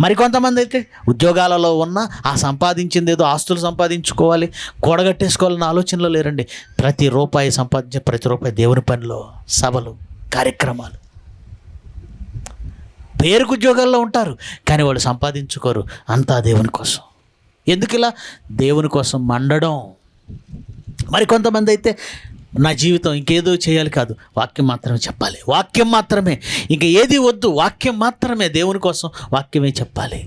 మరికొంతమంది అయితే ఉద్యోగాలలో ఉన్న ఆ సంపాదించింది ఏదో ఆస్తులు సంపాదించుకోవాలి, కూడగట్టేసుకోవాలన్న ఆలోచనలో లేరండి. ప్రతి రూపాయి సంపాదించే ప్రతి రూపాయి దేవుని పనిలో, సభలు, కార్యక్రమాలు. పేరుకు ఉద్యోగాల్లో ఉంటారు కానీ వాళ్ళు సంపాదించుకోరు, అంతా దేవుని కోసం. ఎందుకు ఇలా? దేవుని కోసం మండడం. మరికొంతమంది అయితే నా జీవితం ఇంకేదో చేయాలి కాదు, వాక్యం మాత్రమే చెప్పాలి, వాక్యం మాత్రమే, ఇంక ఏది వద్దు, వాక్యం మాత్రమే, దేవుని కోసం వాక్యమే చెప్పాలి.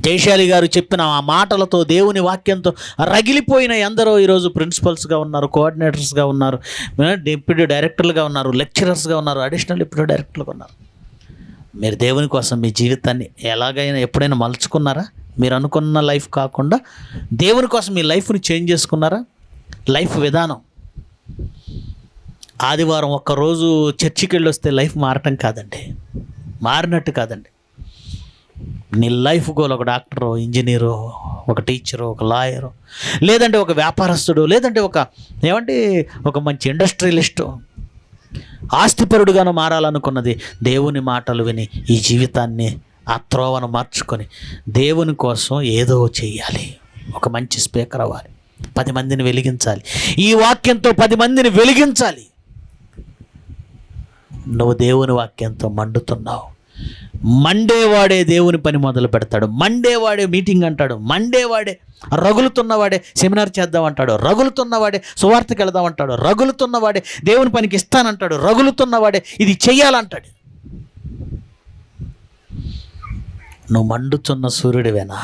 జయశాలి గారు చెప్పిన ఆ మాటలతో, దేవుని వాక్యంతో రగిలిపోయిన ఎందరో ఈరోజు ప్రిన్సిపల్స్గా ఉన్నారు, కోఆర్డినేటర్స్గా ఉన్నారు, డిప్యూటీ డైరెక్టర్లుగా ఉన్నారు, లెక్చరర్స్గా ఉన్నారు, అడిషనల్ డిప్యూటీ డైరెక్టర్లుగా ఉన్నారు. మీరు దేవుని కోసం మీ జీవితాన్ని ఎలాగైనా ఎప్పుడైనా మలుచుకున్నారా? మీరు అనుకున్న లైఫ్ కాకుండా దేవుని కోసం మీ లైఫ్ని చేంజ్ చేసుకున్నారా? లైఫ్ విధానం. ఆదివారం ఒక్కరోజు చర్చికి వెళ్ళి వస్తే లైఫ్ మారటం కాదండి, మారినట్టు కాదండి. నీ లైఫ్ గోల్ ఒక డాక్టరు, ఇంజనీరు, ఒక టీచరు, ఒక లాయరు, లేదంటే ఒక వ్యాపారస్తుడు, లేదంటే ఒక మంచి ఇండస్ట్రియలిస్టు, ఆస్తిపరుడుగాను మారాలనుకున్నది దేవుని మాటలు విని ఈ జీవితాన్ని, ఆ త్రోవను మార్చుకొని దేవుని కోసం ఏదో చేయాలి. ఒక మంచి స్పీకర్ అవ్వాలి, 10 మందిని వెలిగించాలి, ఈ వాక్యంతో 10 మందిని వెలిగించాలి. నువ్వు దేవుని వాక్యంతో మండుతున్నావు, మండేవాడే దేవుని పని మొదలు పెడతాడు, మండేవాడే మీటింగ్ అంటాడు, మండేవాడే రగులుతున్నవాడే సెమినార్ చేద్దాం అంటాడు, రగులుతున్నవాడే సువార్తకి వెళదాం అంటాడు, రగులుతున్నవాడే దేవుని పనికి ఇస్తానంటాడు, రగులుతున్నవాడే ఇది చెయ్యాలంటాడు. నువ్వు మండుచున్న సూర్యుడివేనా?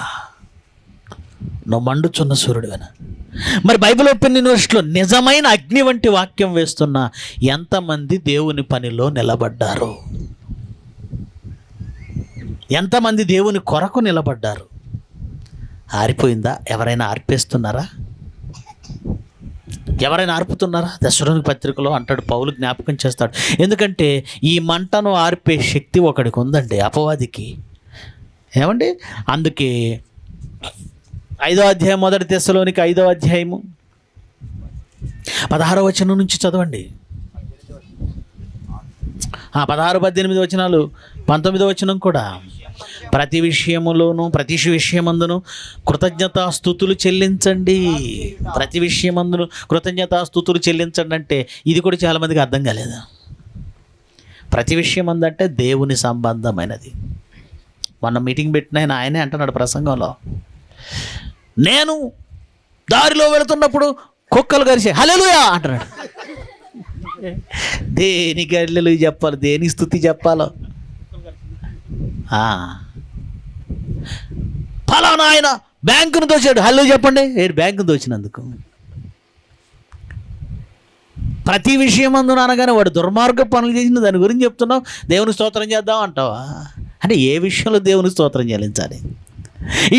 నువ్వు మండుచున్న సూర్యుడివేనా? మరి బైబిల్ ఓపెన్ యూనివర్సిటీలో నిజమైన అగ్ని వంటి వాక్యం వేస్తున్న ఎంతమంది దేవుని పనిలో నిలబడ్డారు? ఎంతమంది దేవుని కొరకు నిలబడ్డారు? ఆరిపోయిందా? ఎవరైనా ఆర్పేస్తున్నారా? ఎవరైనా ఆర్పుతున్నారా? దశలోని పత్రికలో అంటాడు, పౌలు జ్ఞాపకం చేస్తాడు. ఎందుకంటే ఈ మంటను ఆర్పే శక్తి ఒకడికి ఉందండి, అపవాదికి. ఏమండి? అందుకే 5వ అధ్యాయం, 1 దశలోనికి 5వ అధ్యాయము 16వ వచనం నుంచి చదవండి. 16, 18 వచనాలు, 19వ వచనం కూడా. ప్రతి విషయములోను ప్రతి విషయమందును కృతజ్ఞతాస్తుతులు చెల్లించండి. ప్రతి విషయమందును కృతజ్ఞతాస్తుతులు చెల్లించండి అంటే ఇది కూడా చాలామందికి అర్థం కాలేదు. ప్రతి విషయం అంటే దేవుని సంబంధమైనది. మొన్న మీటింగ్ పెట్టిన ఆయనే అంటున్నాడు ప్రసంగంలో, నేను దారిలో వెళుతున్నప్పుడు కుక్కలు కరిసే హల్లెలూయా అంటున్నాడు. దేనికి హల్లెలూయా చెప్పాలి, దేనికి స్తుతి చెప్పాలో? ఫలానా ఆయన బ్యాంకును దోచాడు, హల్లెలూయా చెప్పండి. బ్యాంకును దోచినందుకు. ప్రతి విషయం అందున అనగానే వాడు దుర్మార్గ పనులు చేసిన దాని గురించి చెప్తున్నావు, దేవుని స్తోత్రం చేద్దాం అంటావా? అంటే ఏ విషయంలో దేవుని స్తోత్రం చెల్లించాలి?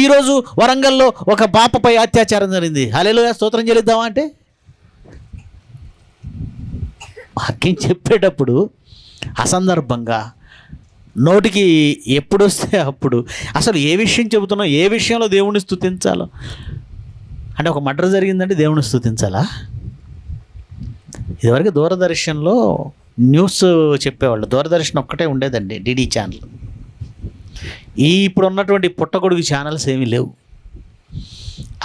ఈరోజు వరంగల్లో ఒక పాపపై అత్యాచారం జరిగింది, హల్లెలూయా స్తోత్రం చెల్లిద్దామా అంటే? వాక్యం చెప్పేటప్పుడు అసందర్భంగా నోటికి ఎప్పుడు వస్తే అప్పుడు అసలు ఏ విషయం చెబుతున్నావు, ఏ విషయంలో దేవుణ్ణి స్తుతించాలో? అంటే ఒక మర్డర్ జరిగిందంటే దేవుణ్ణి స్తుతించాలా? ఇదివరకు దూరదర్శన్లో న్యూస్ చెప్పేవాళ్ళు, దూరదర్శన్ ఒక్కటే ఉండేదండి, డిడి ఛానల్. ఇప్పుడు ఉన్నటువంటి పుట్టగొడుగు ఛానల్స్ ఏమీ లేవు.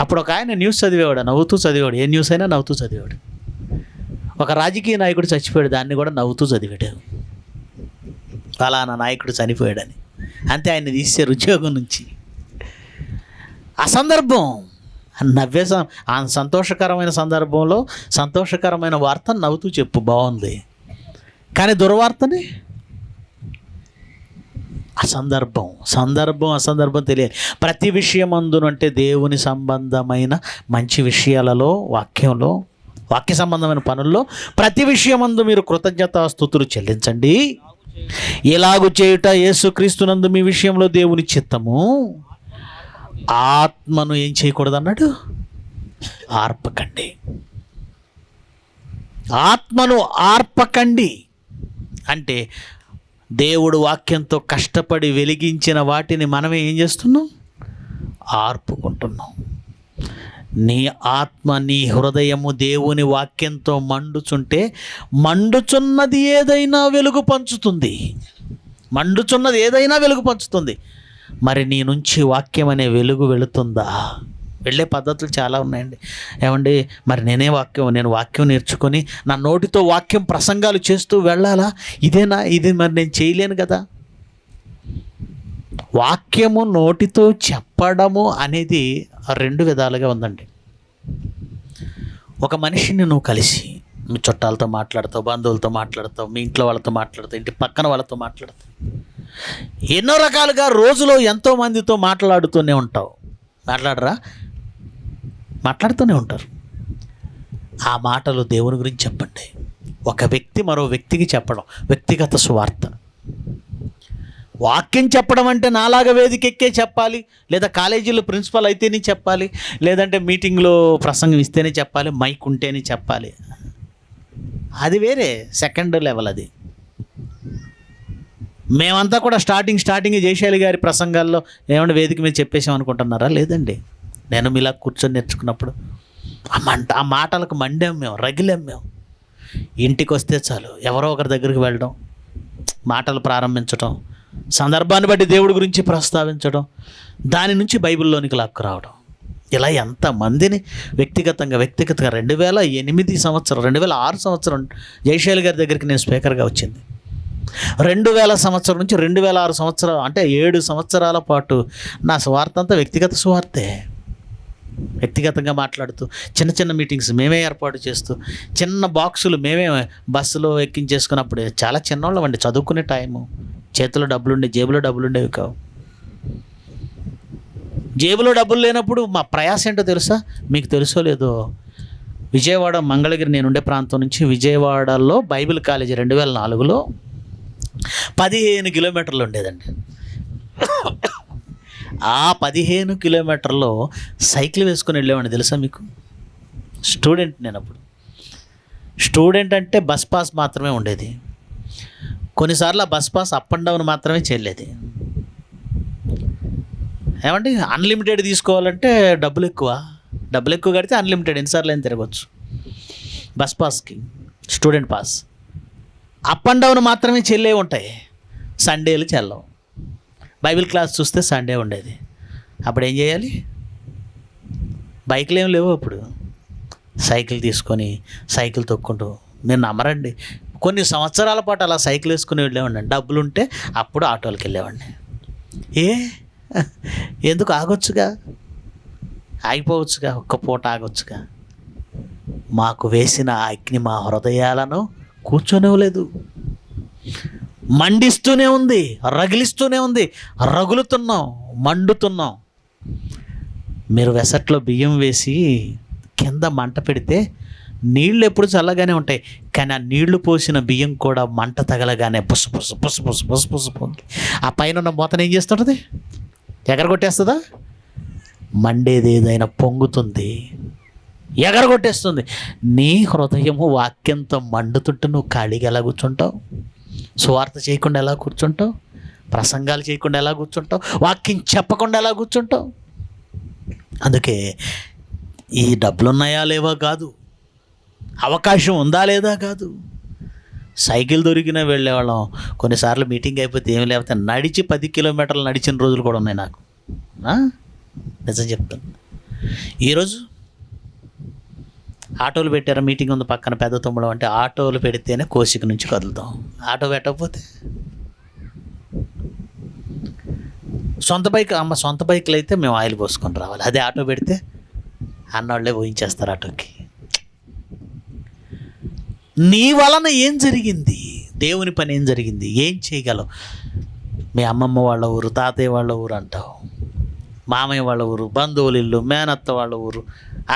అప్పుడు ఒక ఆయన న్యూస్ చదివేవాడు, నవ్వుతూ చదివాడు, ఏ న్యూస్ అయినా నవ్వుతూ చదివాడు. ఒక రాజకీయ నాయకుడు చచ్చిపోయాడు, దాన్ని కూడా నవ్వుతూ చదివాడు, ఫలానా నాయకుడు చనిపోయాడని. అంతే, ఆయన్ని తీసారు ఉద్యోగం నుంచి. అసందర్భం నవ్వే సంతోషకరమైన సందర్భంలో సంతోషకరమైన వార్త నవ్వుతూ చెప్పు, బాగుంది. కానీ దుర్వార్తని అసందర్భం తెలియాలి. ప్రతి విషయం అందునంటే దేవుని సంబంధమైన మంచి విషయాలలో, వాక్యంలో, వాక్య సంబంధమైన పనుల్లో ప్రతి విషయమందు మీరు కృతజ్ఞతాస్తుతులు చెల్లించండి. ఎలాగు చేయుట యేసుక్రీస్తునందు మీ విషయంలో దేవుని చిత్తము. ఆత్మను ఏం చేయకూడదు అన్నాడు? ఆర్పకండి. ఆత్మను ఆర్పకండి అంటే దేవుడు వాక్యంతో కష్టపడి వెలిగించిన వాటిని మనమే ఏం చేస్తున్నాం? ఆర్పుకుంటున్నాం. నీ ఆత్మ, నీ హృదయము దేవుని వాక్యంతో మండుచుంటే మండుచున్నది ఏదైనా వెలుగు పంచుతుంది. మరి నీ నుంచి వాక్యం అనే వెలుగు వెళుతుందా? వెళ్ళే పద్ధతులు చాలా ఉన్నాయండి. ఏమండి, మరి నేను వాక్యం నేర్చుకొని నా నోటితో వాక్యం ప్రసంగాలు చేస్తూ వెళ్ళాలా? ఇది మరి నేను చేయలేను కదా. వాక్యము నోటితో చెప్పడము అనేది 2 విధాలుగా ఉందండి. ఒక మనిషిని నువ్వు కలిసి, నువ్వు చుట్టాలతో మాట్లాడతావు, బంధువులతో మాట్లాడతావు, మీ ఇంట్లో వాళ్ళతో మాట్లాడతావు, ఇంటి పక్కన వాళ్ళతో మాట్లాడతావు, ఎన్నో రకాలుగా రోజులో ఎంతోమందితో మాట్లాడుతూనే ఉంటావు. మాట్లాడుతూనే ఉంటారు. ఆ మాటలు దేవుని గురించి చెప్పండి. ఒక వ్యక్తి మరో వ్యక్తికి చెప్పడం, వ్యక్తిగత సువార్త. వాక్యం చెప్పడం అంటే నాలాగా వేదికెక్కే చెప్పాలి, లేదా కాలేజీలో ప్రిన్సిపల్ అయితేనే చెప్పాలి, లేదంటే మీటింగ్లో ప్రసంగం ఇస్తేనే చెప్పాలి, మైక్ ఉంటేనే చెప్పాలి. అది వేరే, సెకండ్ లెవెల్ అది. మేమంతా కూడా స్టార్టింగ్ జయశాలి గారి ప్రసంగాల్లో ఏమన్నా వేదిక మీద చెప్పేసాం అనుకుంటున్నారా? లేదండి. నేను మీలా కూర్చొని నేర్చుకున్నప్పుడు ఆ మాటలకు మండాం మేము, రగిలాం మేము. ఇంటికి వస్తే చాలు ఎవరో ఒకరి దగ్గరికి వెళ్ళడం, మాటలు ప్రారంభించడం, సందర్భాన్ని బట్టి దేవుడి గురించి ప్రస్తావించడం, దాని నుంచి బైబిల్లోనికి లాక్కు రావడం. ఇలా ఎంతమందిని వ్యక్తిగతంగా 2008 సంవత్సరం 2006 సంవత్సరం జయశాలి గారి దగ్గరికి నేను స్పీకర్గా వచ్చింది. 2000 సంవత్సరం నుంచి 2006 సంవత్సరాలు, అంటే 7 సంవత్సరాల పాటు నా సువార్త అంతా వ్యక్తిగత సువార్తే. వ్యక్తిగతంగా మాట్లాడుతూ, చిన్న చిన్న మీటింగ్స్ మేమే ఏర్పాటు చేస్తూ, చిన్న బాక్సులు మేమే బస్సులో ఎక్కించేసుకున్నప్పుడు చాలా చిన్నవాళ్ళం అండి. చదువుకునే టైము, చేతిలో డబ్బులుండే, జేబులో డబ్బులు ఉండేవి కావు. జేబులో డబ్బులు లేనప్పుడు మా ప్రయాస ఏంటో తెలుసా? మీకు తెలుసో లేదో, విజయవాడ మంగళగిరి, నేను ఉండే ప్రాంతం నుంచి విజయవాడలో బైబిల్ కాలేజీ 2004లో 15 కిలోమీటర్లు ఉండేదండి. ఆ 15 కిలోమీటర్లో సైకిల్ వేసుకొని వెళ్ళేవాడిని తెలుసా మీకు? స్టూడెంట్ నేను అప్పుడు. స్టూడెంట్ అంటే బస్ పాస్ మాత్రమే ఉండేది. కొన్నిసార్లు ఆ bus pass up and down మాత్రమే చెల్లేది. ఏమంటే అన్లిమిటెడ్ తీసుకోవాలంటే డబ్బులు ఎక్కువ కడితే అన్లిమిటెడ్ ఎన్నిసార్లు అయినా తిరగవచ్చు. బస్ పాస్కి student pass up and down మాత్రమే చెల్లే ఉంటాయి, సండేలు చెల్లవు. బైబిల్ క్లాస్ చూస్తే సండే ఉండేది. అప్పుడు ఏం చేయాలి? బైక్లు ఏం లేవు అప్పుడు. సైకిల్ తీసుకొని సైకిల్ తొక్కుంటూ, మీరు నమ్మరండి, కొన్ని సంవత్సరాల పాటు అలా సైకిల్ వేసుకుని వెళ్ళేవాడిని. డబ్బులుంటే అప్పుడు ఆటోలకు వెళ్ళేవాడిని. ఎందుకు? ఆగొచ్చుగా, ఆగిపోవచ్చుగా, ఒక్క పూట ఆగొచ్చుగా. మాకు వేసిన అగ్ని మా హృదయాలను కూర్చోనివ్వలేదు. మండిస్తూనే ఉంది, రగిలిస్తూనే ఉంది. రగులుతున్నాం, మండుతున్నాం. మీరు వెసట్లో బియ్యం వేసి కింద మంట పెడితే నీళ్ళు ఎప్పుడు చల్లగానే ఉంటాయి, కానీ ఆ నీళ్లు పోసిన బియ్యం కూడా మంట తగలగానే పుసు పుసు పుసు పుసు పుసు పుసు పొంగి ఆ పైన ఉన్న మూతను ఏం చేస్తుంటుంది? ఎగరగొట్టేస్తుందా? మండేది ఏదైనా పొంగుతుంది, ఎగరగొట్టేస్తుంది. నీ హృదయము వాక్యంతో మండుతుంటే నువ్వు ఖాళీగా ఎలా కూర్చుంటావు? సువార్త చేయకుండా ఎలా కూర్చుంటావు? ప్రసంగాలు చేయకుండా ఎలా కూర్చుంటావు? వాక్యం చెప్పకుండా ఎలా కూర్చుంటావు? అందుకే ఈ డబ్బులున్నాయా లేవా కాదు, అవకాశం ఉందా లేదా కాదు. సైకిల్ దొరికినా వెళ్ళేవాళ్ళం. కొన్నిసార్లు మీటింగ్ అయిపోతే ఏమి లేకపోతే నడిచి 10 కిలోమీటర్లు నడిచిన రోజులు కూడా ఉన్నాయి నాకు. నిజం చెప్తాను. ఈరోజు ఆటోలు పెట్టారా? మీటింగ్ ఉంది పక్కన పెద్ద తమ్ముడు అంటే ఆటోలు పెడితేనే కోసిక నుంచి కదులుతాం. ఆటో పెట్టకపోతే సొంత బైక్లు అయితే మేము ఆయిల్ పోసుకొని రావాలి. అదే ఆటో పెడితే అన్నవాళ్ళే పోయించేస్తారు ఆటోకి. నీ వలన ఏం జరిగింది? దేవుని పని ఏం జరిగింది? ఏం చేయగలవు? మీ అమ్మమ్మ వాళ్ళ ఊరు, తాతయ్య వాళ్ళ ఊరు అంటావు, మామయ్య వాళ్ళ ఊరు, బంధువుల ఇల్లు, మేనత్త వాళ్ళ ఊరు,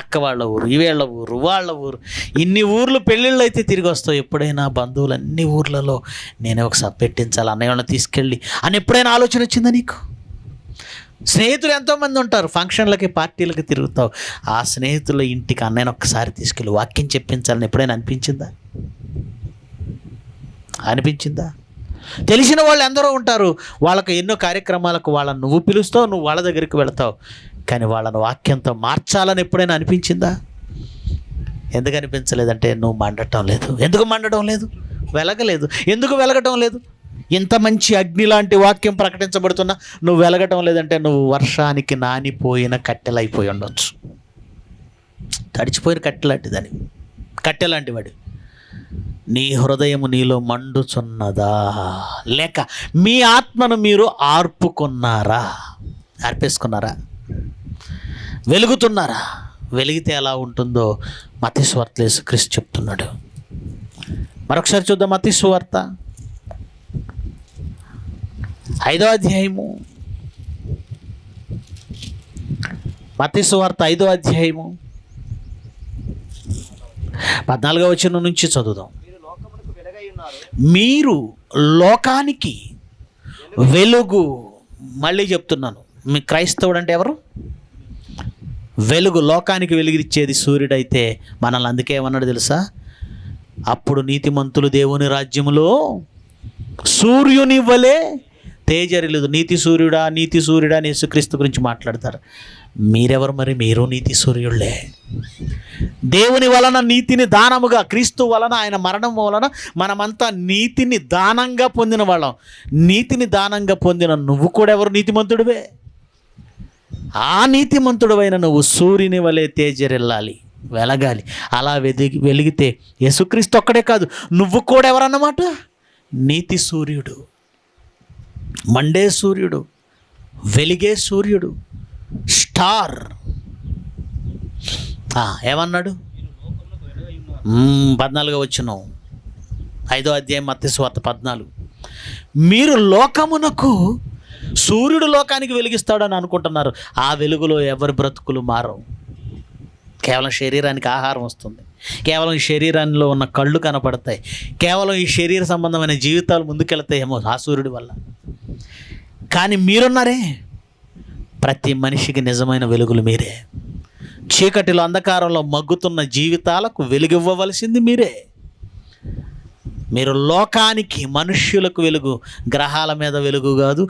అక్క వాళ్ళ ఊరు, ఇవేళ్ళ ఊరు, వాళ్ళ ఊరు, ఇన్ని ఊర్లు పెళ్ళిళ్ళు అయితే తిరిగి వస్తావు. ఎప్పుడైనా బంధువులు అన్ని ఊర్లలో నేనే ఒకసారి పెట్టించాలి, అన్నయ్య వాళ్ళని తీసుకెళ్ళి అని ఎప్పుడైనా ఆలోచన వచ్చిందా నీకు? స్నేహితులు ఎంతోమంది ఉంటారు, ఫంక్షన్లకి పార్టీలకి తిరుగుతావు. ఆ స్నేహితుల ఇంటికి అన్నయ్యను ఒక్కసారి తీసుకెళ్ళి వాక్యం చెప్పించాలని ఎప్పుడైనా అనిపించిందా? తెలిసిన వాళ్ళు ఎందరో ఉంటారు, వాళ్ళకి ఎన్నో కార్యక్రమాలకు వాళ్ళని నువ్వు పిలుస్తావు, నువ్వు వాళ్ళ దగ్గరికి వెళతావు, కానీ వాళ్ళని వాక్యంతో మార్చాలని ఎప్పుడైనా అనిపించిందా? ఎందుకు అనిపించలేదంటే నువ్వు మండటం లేదు. ఎందుకు మండటం లేదు? వెలగలేదు. ఎందుకు వెలగటం లేదు? ఇంత మంచి అగ్ని లాంటి వాక్యం ప్రకటించబడుతున్నా నువ్వు వెలగటం లేదంటే నువ్వు వర్షానికి నానిపోయిన కట్టెలైపోయి ఉండొచ్చు. తడిచిపోయిన కట్టె లాంటి వాడు. నీ హృదయము నీలో మండుచున్నదా, లేక మీ ఆత్మను మీరు ఆర్పేసుకున్నారా, వెలుగుతున్నారా? వెలిగితే ఎలా ఉంటుందో మత్తయి సువార్తలో యేసుక్రీస్తు చెప్తున్నాడు. మరొకసారి చూద్దాం. మత్తయి సువార్త 5వ అధ్యాయము. మత్తయి సువార్త 5వ అధ్యాయము 14వ వచనం నుంచి చదువుదాం. మీరు లోకానికి వెలుగు. మళ్ళీ చెప్తున్నాను, మీ క్రైస్తవుడు అంటే ఎవరు? వెలుగు. లోకానికి వెలుగునిచ్చేది సూర్యుడైతే మనల్ని అందుకే ఏమన్నాడు తెలుసా? అప్పుడు నీతిమంతులు దేవుని రాజ్యములో సూర్యుని వలె తేజరిల్లుదు. నీతి సూర్యుడా అని యేసుక్రీస్తు గురించి మాట్లాడతారు. మీరెవరు మరి? మీరు నీతి సూర్యుళ్ళే. దేవుని వలన నీతిని దానముగా, క్రీస్తు వలన, ఆయన మరణం వలన మనమంతా నీతిని దానంగా పొందిన వాళ్ళం. నీతిని దానంగా పొందిన నువ్వు కూడా ఎవరు? నీతిమంతుడివే. ఆ నీతిమంతుడివైన నువ్వు సూర్యుని వలె తేజరిల్లాలి, వెలగాలి. అలా వెలిగితే యేసుక్రీస్తు ఒక్కడే కాదు, నువ్వు కూడా ఎవరన్నమాట? నీతి సూర్యుడు, మండే సూర్యుడు, వెలిగే సూర్యుడు, స్టార్. ఏమన్నాడు? 14వ వచనం 5వ అధ్యాయం మత్తయి సువార్త 14. మీరు లోకమునకు, సూర్యుడు లోకానికి వెలిగిస్తాడని అనుకుంటున్నారు. ఆ వెలుగులో ఎవరి బ్రతుకులు మారవు. కేవలం శరీరానికి ఆహారం వస్తుంది, కేవలం ఈ శరీరంలో ఉన్న కళ్ళు కనపడతాయి, కేవలం ఈ శరీర సంబంధమైన జీవితాలు ముందుకెళ్తాయేమో ఆ సూర్యుడి వల్ల. కానీ మీరున్నారే, ప్రతి మనిషికి నిజమైన వెలుగులు మీరే. చీకటిలో అంధకారంలో మగ్గుతున్న జీవితాలకు వెలుగివ్వవలసింది మీరే. మీరు లోకానికి, మనుష్యులకు వెలుగు. గ్రహాల మీద వెలుగు కాదు,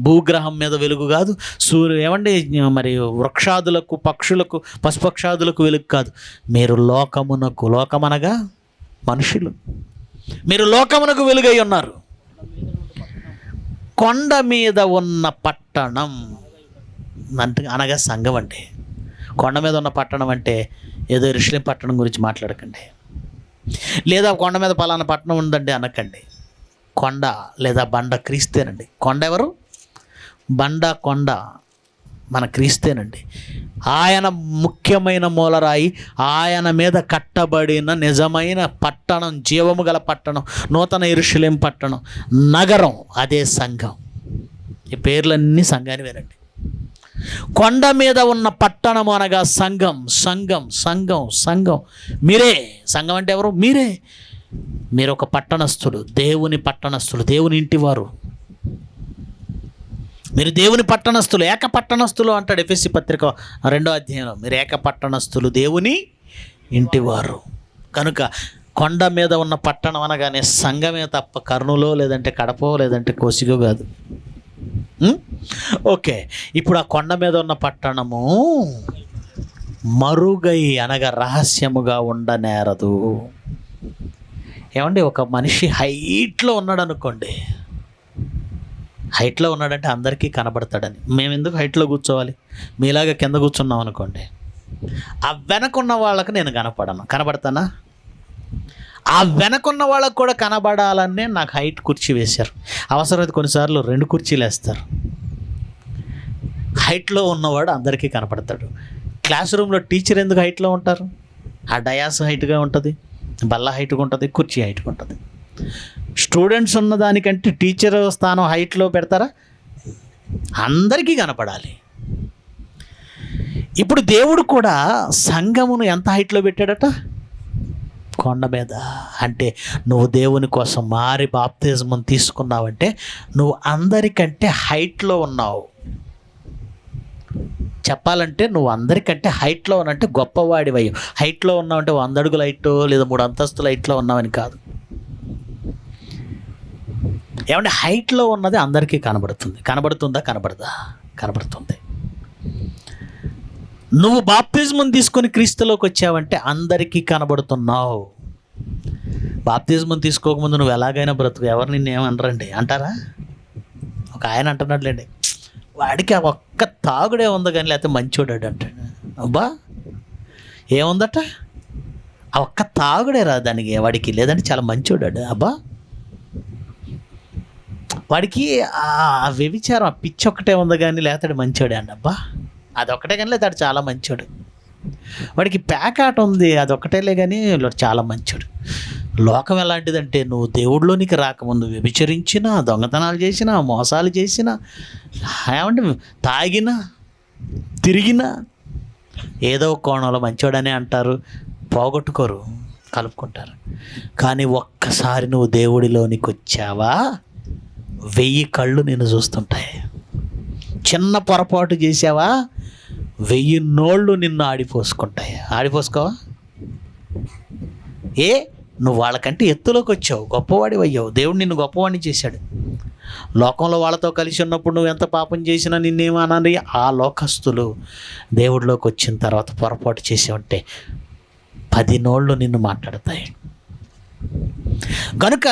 భూగ్రహం మీద వెలుగు కాదు, మరి వృక్షాదులకు, పక్షులకు, పశుపక్షాదులకు వెలుగు కాదు. మీరు లోకమునకు, లోకమనగా మనుషులు, మీరు లోకమునకు వెలుగై ఉన్నారు. కొండ మీద ఉన్న పట్టణం అనగా సంఘం అండి. కొండ మీద ఉన్న పట్టణం అంటే ఏదో యెరూషలేము పట్టణం గురించి మాట్లాడకండి, లేదా కొండ మీద పలానా పట్టణం ఉందండి అనకండి. కొండ లేదా బండ క్రీస్తేనండి. కొండ ఎవరు? కొండ మన క్రీస్తేనండి. ఆయన ముఖ్యమైన మూలరాయి, ఆయన మీద కట్టబడిన నిజమైన పట్టణం, జీవము గల పట్టణం, నూతన యెరూషలేము పట్టణం, నగరం, అదే సంఘం. ఈ పేర్లన్నీ సంఘానివేనండి. కొండ మీద ఉన్న పట్టణము అనగా సంఘం, సంఘం, సంఘం, సంఘం. మీరే. సంఘం అంటే ఎవరు? మీరే. మీరు ఒక పట్టణస్థులు, దేవుని పట్టణస్థులు, దేవుని ఇంటివారు. మీరు దేవుని పట్టణస్థులు, ఏక పట్టణస్థులు అంటాడు ఎఫెసీ పత్రిక 2వ అధ్యాయంలో. మీరు ఏక పట్టణస్థులు, దేవుని ఇంటివారు. కనుక కొండ మీద ఉన్న పట్టణం అనగానే సంఘమే తప్ప కర్నూలో, లేదంటే కడపో, లేదంటే కోసిగో కాదు. ఓకే, ఇప్పుడు ఆ కొండ మీద ఉన్న పట్టణము మరుగై అనగా రహస్యముగా ఉండనేరదు. ఏమండి, ఒక మనిషి హైట్లో ఉన్నాడు అనుకోండి, హైట్లో ఉన్నాడంటే అందరికీ కనబడతాడని. మేము ఎందుకు హైట్లో కూర్చోవాలి? మీలాగా కింద కూర్చున్నాం అనుకోండి, ఆ వెనకున్న వాళ్ళకి నేను కనబడతానా? ఆ వెనకున్న వాళ్ళకు కూడా కనబడాలనే నాకు హైట్ కుర్చీ వేశారు. అవసరమైతే కొన్నిసార్లు 2 కుర్చీలు వేస్తారు. హైట్లో ఉన్నవాడు అందరికీ కనపడతాడు. క్లాస్ రూమ్లో టీచర్ ఎందుకు హైట్లో ఉంటారు? ఆ డయాస్ హైట్గా ఉంటుంది, బల్ల హైట్గా ఉంటుంది, కుర్చీ హైట్గా ఉంటుంది. స్టూడెంట్స్ ఉన్నదానికంటే టీచర్ స్థానం హైట్లో పెడతారా? అందరికీ కనపడాలి. ఇప్పుడు దేవుడు కూడా సంఘమును ఎంత హైట్లో పెట్టాడట? కొండ మీద. అంటే నువ్వు దేవుని కోసం మారి బాప్తిజం తీసుకున్నావంటే నువ్వు అందరికంటే హైట్లో ఉన్నావు. చెప్పాలంటే నువ్వు అందరికంటే హైట్లో ఉన్నంటే గొప్పవాడివయ్యి. హైట్లో ఉన్నావంటే 100 అడుగుల హైట్లో లేదా 3 అంతస్తుల హైట్లో ఉన్నావని కాదు. ఏమంటే హైట్లో ఉన్నది అందరికీ కనబడుతుంది. కనబడుతుందా? కనబడుతుంది. నువ్వు బాప్తిజం తీసుకొని క్రీస్తులోకి వచ్చావంటే అందరికీ కనబడుతున్నావు. బాప్తిజం తీసుకోకముందు నువ్వు ఎలాగైనా బ్రతుకు, ఎవరు నిన్ను ఏమనరండి అంటారా? ఒక ఆయన అంటున్నాడులేండి, వాడికి ఆ ఒక్క తాగుడే ఉంది కానీ లేకపోతే మంచోడాడు అంటాడు. అబ్బా, ఏముందట? ఆ ఒక్క తాగుడే రా దానికి, వాడికి లేదంటే చాలా మంచోడాడు. అబ్బా, వాడికి ఆ వ్యభిచారం, ఆ పిచ్చి ఒక్కటే ఉంది కానీ లేతాడు మంచోడే అండి. అబ్బా, అదొక్కటే కానీ లేతాడు చాలా మంచోడు. వాడికి ప్యాకాట ఉంది, అదొక్కటేలే కానీ చాలా మంచోడు. లోకం ఎలాంటిదంటే నువ్వు దేవుడిలోనికి రాకముందు వ్యభిచరించినా, దొంగతనాలు చేసినా, మోసాలు చేసినా, ఏమంటే తాగినా, తిరిగినా ఏదో కోణంలో మంచోడనే అంటారు, పోగొట్టుకోరు, కలుపుకుంటారు. కానీ ఒక్కసారి నువ్వు దేవుడిలోనికి వచ్చావా 1000 కళ్ళు నిన్ను చూస్తుంటాయి. చిన్న పొరపాటు చేసావా 1000 నోళ్ళు నిన్ను ఆడిపోసుకుంటాయి. ఆడిపోసుకోవా? నువ్వు వాళ్ళకంటే ఎత్తులోకి వచ్చావు, గొప్పవాడి అయ్యావు. దేవుడు నిన్ను గొప్పవాడిని చేశాడు. లోకంలో వాళ్ళతో కలిసి ఉన్నప్పుడు నువ్వు ఎంత పాపం చేసినా నిన్నేమనాలి? ఆ లోకస్తులు దేవుడిలోకి వచ్చిన తర్వాత పొరపాటు చేసావంటే 10 నోళ్ళు నిన్ను మాట్లాడతాయి. కనుక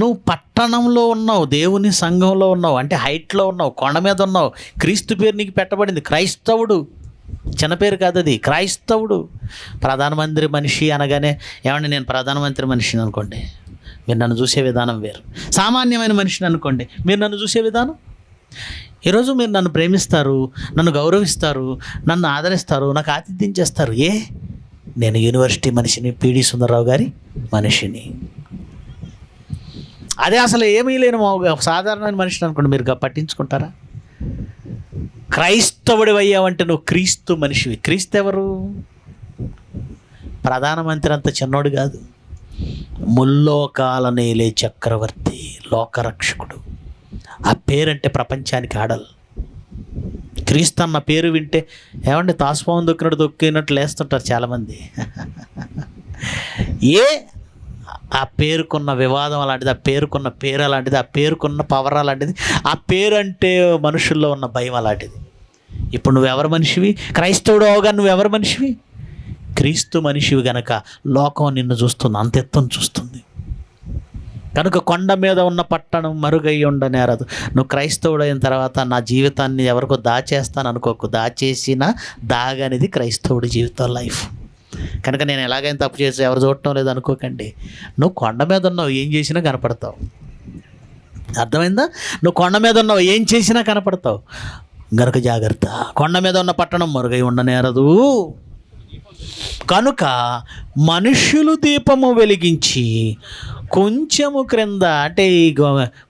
నువ్వు పట్టణంలో ఉన్నావు, దేవుని సంఘంలో ఉన్నావు, అంటే హైట్లో ఉన్నావు, కొండ మీద ఉన్నావు. క్రీస్తు పేరు నీకు పెట్టబడింది, క్రైస్తవుడు. చిన్న పేరు కాదు అది, క్రైస్తవుడు. ప్రధానమంత్రి మనిషి అనగానే, ఏమండి నేను ప్రధానమంత్రి మనిషిని అనుకోండి, మీరు నన్ను చూసే విధానం వేరు. సామాన్యమైన మనిషిని అనుకోండి, మీరు నన్ను చూసే విధానం. ఈరోజు మీరు నన్ను ప్రేమిస్తారు, నన్ను గౌరవిస్తారు, నన్ను ఆదరిస్తారు, నాకు ఆతిథ్యం చేస్తారు. నేను యూనివర్సిటీ మనిషిని, పిడి సుందరరావు గారి మనిషిని. అదే అసలు ఏమీ లేని సాధారణమైన మనిషిని అనుకోండి, మీరు పట్టించుకుంటారా? క్రైస్తవుడి అయ్యావంటే నువ్వు క్రీస్తు మనిషివి. క్రీస్తు ఎవరు? ప్రధానమంత్రి అంత చిన్నోడు కాదు, ముల్లోకాల నేలే చక్రవర్తి, లోకరక్షకుడు. ఆ పేరంటే ప్రపంచానికి ఆడలు. క్రీస్తు అన్న పేరు వింటే ఏమంటే తాసుపాము దొక్కినట్టు లేస్తుంటారు చాలామంది. ఆ పేరుకున్న వివాదం అలాంటిది, ఆ పేరుకున్న పేరు అలాంటిది, ఆ పేరుకున్న పవర్ అలాంటిది, ఆ పేరు అంటే మనుషుల్లో ఉన్న భయం అలాంటిది. ఇప్పుడు నువ్వెవరు మనిషివి? క్రైస్తవుడు అవగా నువ్వెవరు మనిషివి? క్రీస్తు మనిషివి గనక లోకం నిన్ను చూస్తుంది, అంతెత్తును చూస్తుంది. కనుక కొండ మీద ఉన్న పట్టణం మరుగై ఉండనేరదు. నువ్వు క్రైస్తవుడు అయిన తర్వాత నా జీవితాన్ని ఎవరికో దాచేస్తాను అనుకోకు. దాచేసిన దాగనిది క్రైస్తవుడి జీవితం, లైఫ్. కనుక నేను ఎలాగైనా తప్పు చేసి ఎవరు చూడటం లేదు అనుకోకండి. నువ్వు కొండ మీద ఉన్నావు, ఏం చేసినా కనపడతావు. అర్థమైందా? నువ్వు కొండ మీద ఉన్నావు, ఏం చేసినా కనపడతావు. గనుక జాగ్రత్త. కొండ మీద ఉన్న పట్టణం మరుగై ఉండనేరదు. కనుక మనుష్యులు దీపము వెలిగించి కొంచెము క్రింద, అంటే ఈ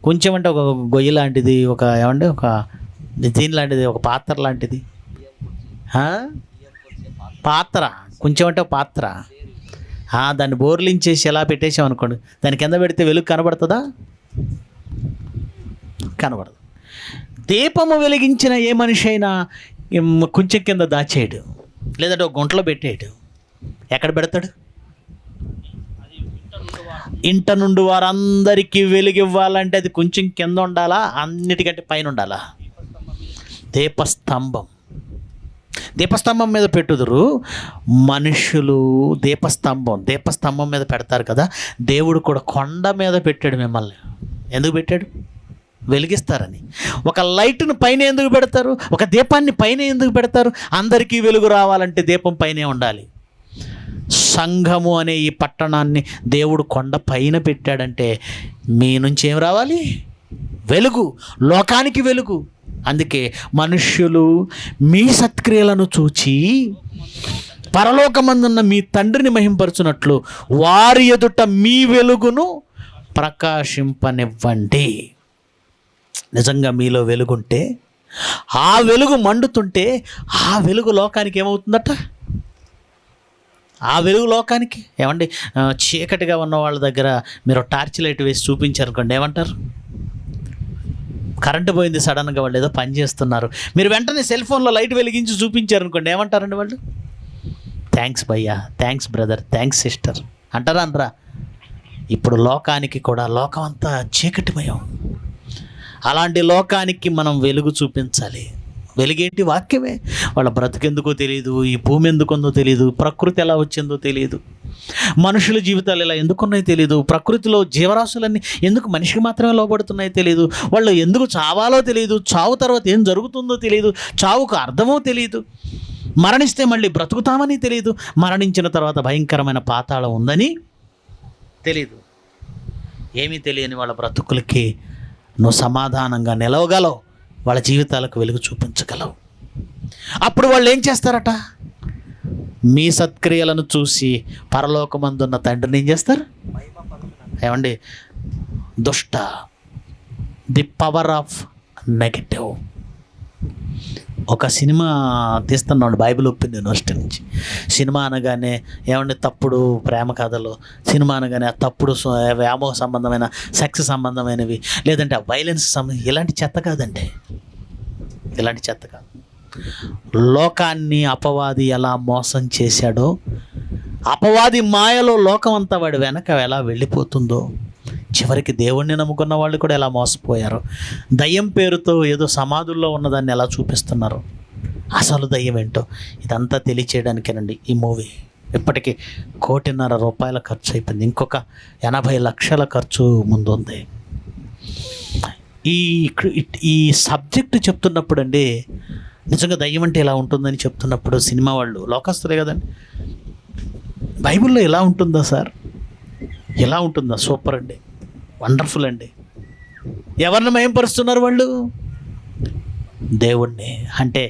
కొంచెం అంటే ఒక గొయ్యి లాంటిది, ఒక దీని లాంటిది, ఒక పాత్ర లాంటిది. పాత్ర కొంచెం అంటే పాత్ర, దాన్ని బోర్లించేసి ఎలా పెట్టేసాం అనుకోండి, దాని కింద పెడితే వెలుగు కనబడుతుందా? కనబడదు. దీపము వెలిగించిన ఏ మనిషి అయినా కొంచెం కింద దాచేయడు, లేదంటే ఒక గుంటలో పెట్టేయడు. ఎక్కడ పెడతాడు? ఇంట నుండి వారందరికీ వెలుగివ్వాలంటే అది కొంచెం కింద ఉండాలా, అన్నిటికంటే పైన ఉండాలా? దీపస్తంభం. దీపస్తంభం మీద పెట్టుదురు మనుషులు. దీపస్తంభం మీద పెడతారు కదా. దేవుడు కూడా కొండ మీద పెట్టాడు మిమ్మల్ని. ఎందుకు పెట్టాడు? వెలిగిస్తారని. ఒక లైట్ను పైన ఎందుకు పెడతారు? ఒక దీపాన్ని పైన ఎందుకు పెడతారు? అందరికీ వెలుగు రావాలంటే దీపం పైనే ఉండాలి. సంఘము అనే ఈ పట్టణాన్ని దేవుడు కొండ పైన పెట్టాడంటే మీ నుంచి ఏం రావాలి? వెలుగు, లోకానికి వెలుగు. అందుకే మనుష్యులు మీ సత్క్రియలను చూచి పరలోకమందున్న మీ తండ్రిని మహింపరచునట్లు వారి ఎదుట మీ వెలుగును ప్రకాశింపనివ్వండి. నిజంగా మీలో వెలుగుంటే, ఆ వెలుగు మండుతుంటే, ఆ వెలుగు లోకానికి ఏమవుతుందట? ఆ వెలుగు లోకానికి ఏమండి, చీకటిగా ఉన్న వాళ్ళ దగ్గర మీరు టార్చ్ లైట్ వేసి చూపించారనుకోండి, ఏమంటారు? కరెంటు పోయింది సడన్గా, వాళ్ళు ఏదో పని చేస్తున్నారు, మీరు వెంటనే సెల్ ఫోన్లో లైట్ వెలిగించి చూపించారనుకోండి, ఏమంటారండి వాళ్ళు? థ్యాంక్స్ భయ్యా, థ్యాంక్స్ బ్రదర్, థ్యాంక్స్ సిస్టర్ అంటారా? అనరా? ఇప్పుడు లోకానికి కూడా, లోకం అంతా చీకటిమయం. అలాంటి లోకానికి మనం వెలుగు చూపించాలి. వెలుగేంటి? వాక్యమే. వాళ్ళ బ్రతుకెందుకో తెలియదు, ఈ భూమి ఎందుకుందో తెలియదు, ప్రకృతి ఎలా వచ్చిందో తెలియదు, మనుషుల జీవితాలు ఎలా ఎందుకున్నాయో తెలియదు, ప్రకృతిలో జీవరాశులన్నీ ఎందుకు మనిషికి మాత్రమే లోబడుతున్నాయో తెలియదు, వాళ్ళు ఎందుకు చావాలో తెలియదు, చావు తర్వాత ఏం జరుగుతుందో తెలియదు, చావుకు అర్థమో తెలియదు, మరణిస్తే మళ్ళీ బ్రతుకుతామని తెలియదు, మరణించిన తర్వాత భయంకరమైన పాతాళం ఉందని తెలియదు. ఏమీ తెలియని వాళ్ళ బ్రతుకులకి నువ్వు సమాధానంగా నిలవగలవు, వాళ్ళ జీవితాలకు వెలుగు చూపించగలవు. అప్పుడు వాళ్ళు ఏం చేస్తారట? మీ సత్క్రియలను చూసి పరలోకమందున్న తండ్రిని ఏం చేస్తారు? ఏమండి, ది పవర్ ఆఫ్ నెగటివ్. ఒక సినిమా తీస్తున్నాడు బైబిల్ ఓపెన్ యూనివర్సిటీ నుంచి. సినిమా అనగానే ఏమంటే తప్పుడు ప్రేమ కథలు, సినిమా అనగానే ఆ తప్పుడు వ్యామోహ సంబంధమైన, సెక్స్ సంబంధమైనవి, లేదంటే ఆ వైలెన్స్ ఇలాంటి చెత్త కాదండి, ఇలాంటి చెత్త కాదు. లోకాన్ని అపవాది ఎలా మోసం చేశాడో, అపవాది మాయలో లోకం అంతా వాడి వెనక ఎలా వెళ్ళిపోతుందో, చివరికి దేవుణ్ణి నమ్ముకున్న వాళ్ళు కూడా ఎలా మోసపోయారు, దయ్యం పేరుతో ఏదో సమాధుల్లో ఉన్నదాన్ని ఎలా చూపిస్తున్నారు, అసలు దయ్యం ఏంటో ఇదంతా తెలియచేయడానికేనండి ఈ మూవీ. ఇప్పటికీ 1.5 కోటి ఖర్చు అయిపోయింది, ఇంకొక 80 లక్షల ఖర్చు ముందుంది. ఈ సబ్జెక్టు చెప్తున్నప్పుడు అండి, నిజంగా దయ్యం అంటే ఎలా ఉంటుందని చెప్తున్నప్పుడు సినిమా వాళ్ళు లోకస్తులే కదండి, బైబిల్లో ఎలా ఉంటుందా సార్? ఎలా ఉంటుందా? సూపర్ అండి, వండర్ఫుల్ అండి. ఎవరిని మహింపరుస్తున్నారు వాళ్ళు? దేవుణ్ణి. అంటే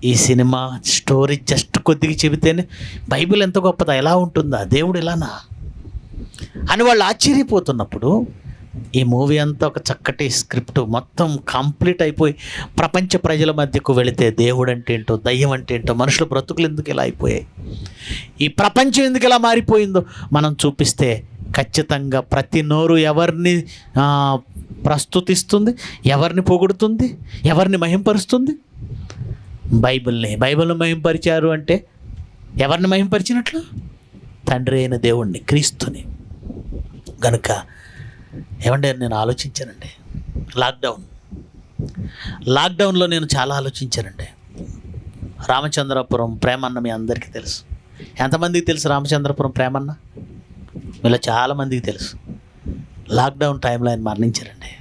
ఈ సినిమా స్టోరీ జస్ట్ కొద్దిగా చెబితేనే బైబిల్ ఎంత గొప్పదా, ఎలా ఉంటుందా, దేవుడు ఎలానా అని వాళ్ళు ఆశ్చర్యపోతున్నప్పుడు, ఈ మూవీ అంతా ఒక చక్కటి స్క్రిప్ట్ మొత్తం కంప్లీట్ అయిపోయి ప్రపంచ ప్రజల మధ్యకు వెళితే దేవుడు అంటే ఏంటో, దయ్యం అంటే ఏంటో, మనుషుల బ్రతుకులు ఎందుకు ఇలా అయిపోయాయి, ఈ ప్రపంచం ఎందుకు ఇలా మారిపోయిందో మనం చూపిస్తే ఖచ్చితంగా ప్రతి నోరు ఎవరిని ప్రస్తుతిస్తుంది, ఎవరిని పొగుడుతుంది, ఎవరిని మహింపరుస్తుంది? బైబిల్ని మహింపరిచారు అంటే ఎవరిని మహింపరిచినట్లు? తండ్రి అయిన దేవుణ్ణి, క్రీస్తుని. గనుక ఏమంటే నేను ఆలోచించానండి, లాక్డౌన్లో నేను చాలా ఆలోచించానండి. రామచంద్రపురం ప్రేమన్న మీ అందరికీ తెలుసు. ఎంతమందికి తెలుసు రామచంద్రపురం ప్రేమన్న? మీలో చాలామందికి తెలుసు. లాక్డౌన్ టైంలో ఆయన మరణించారండి.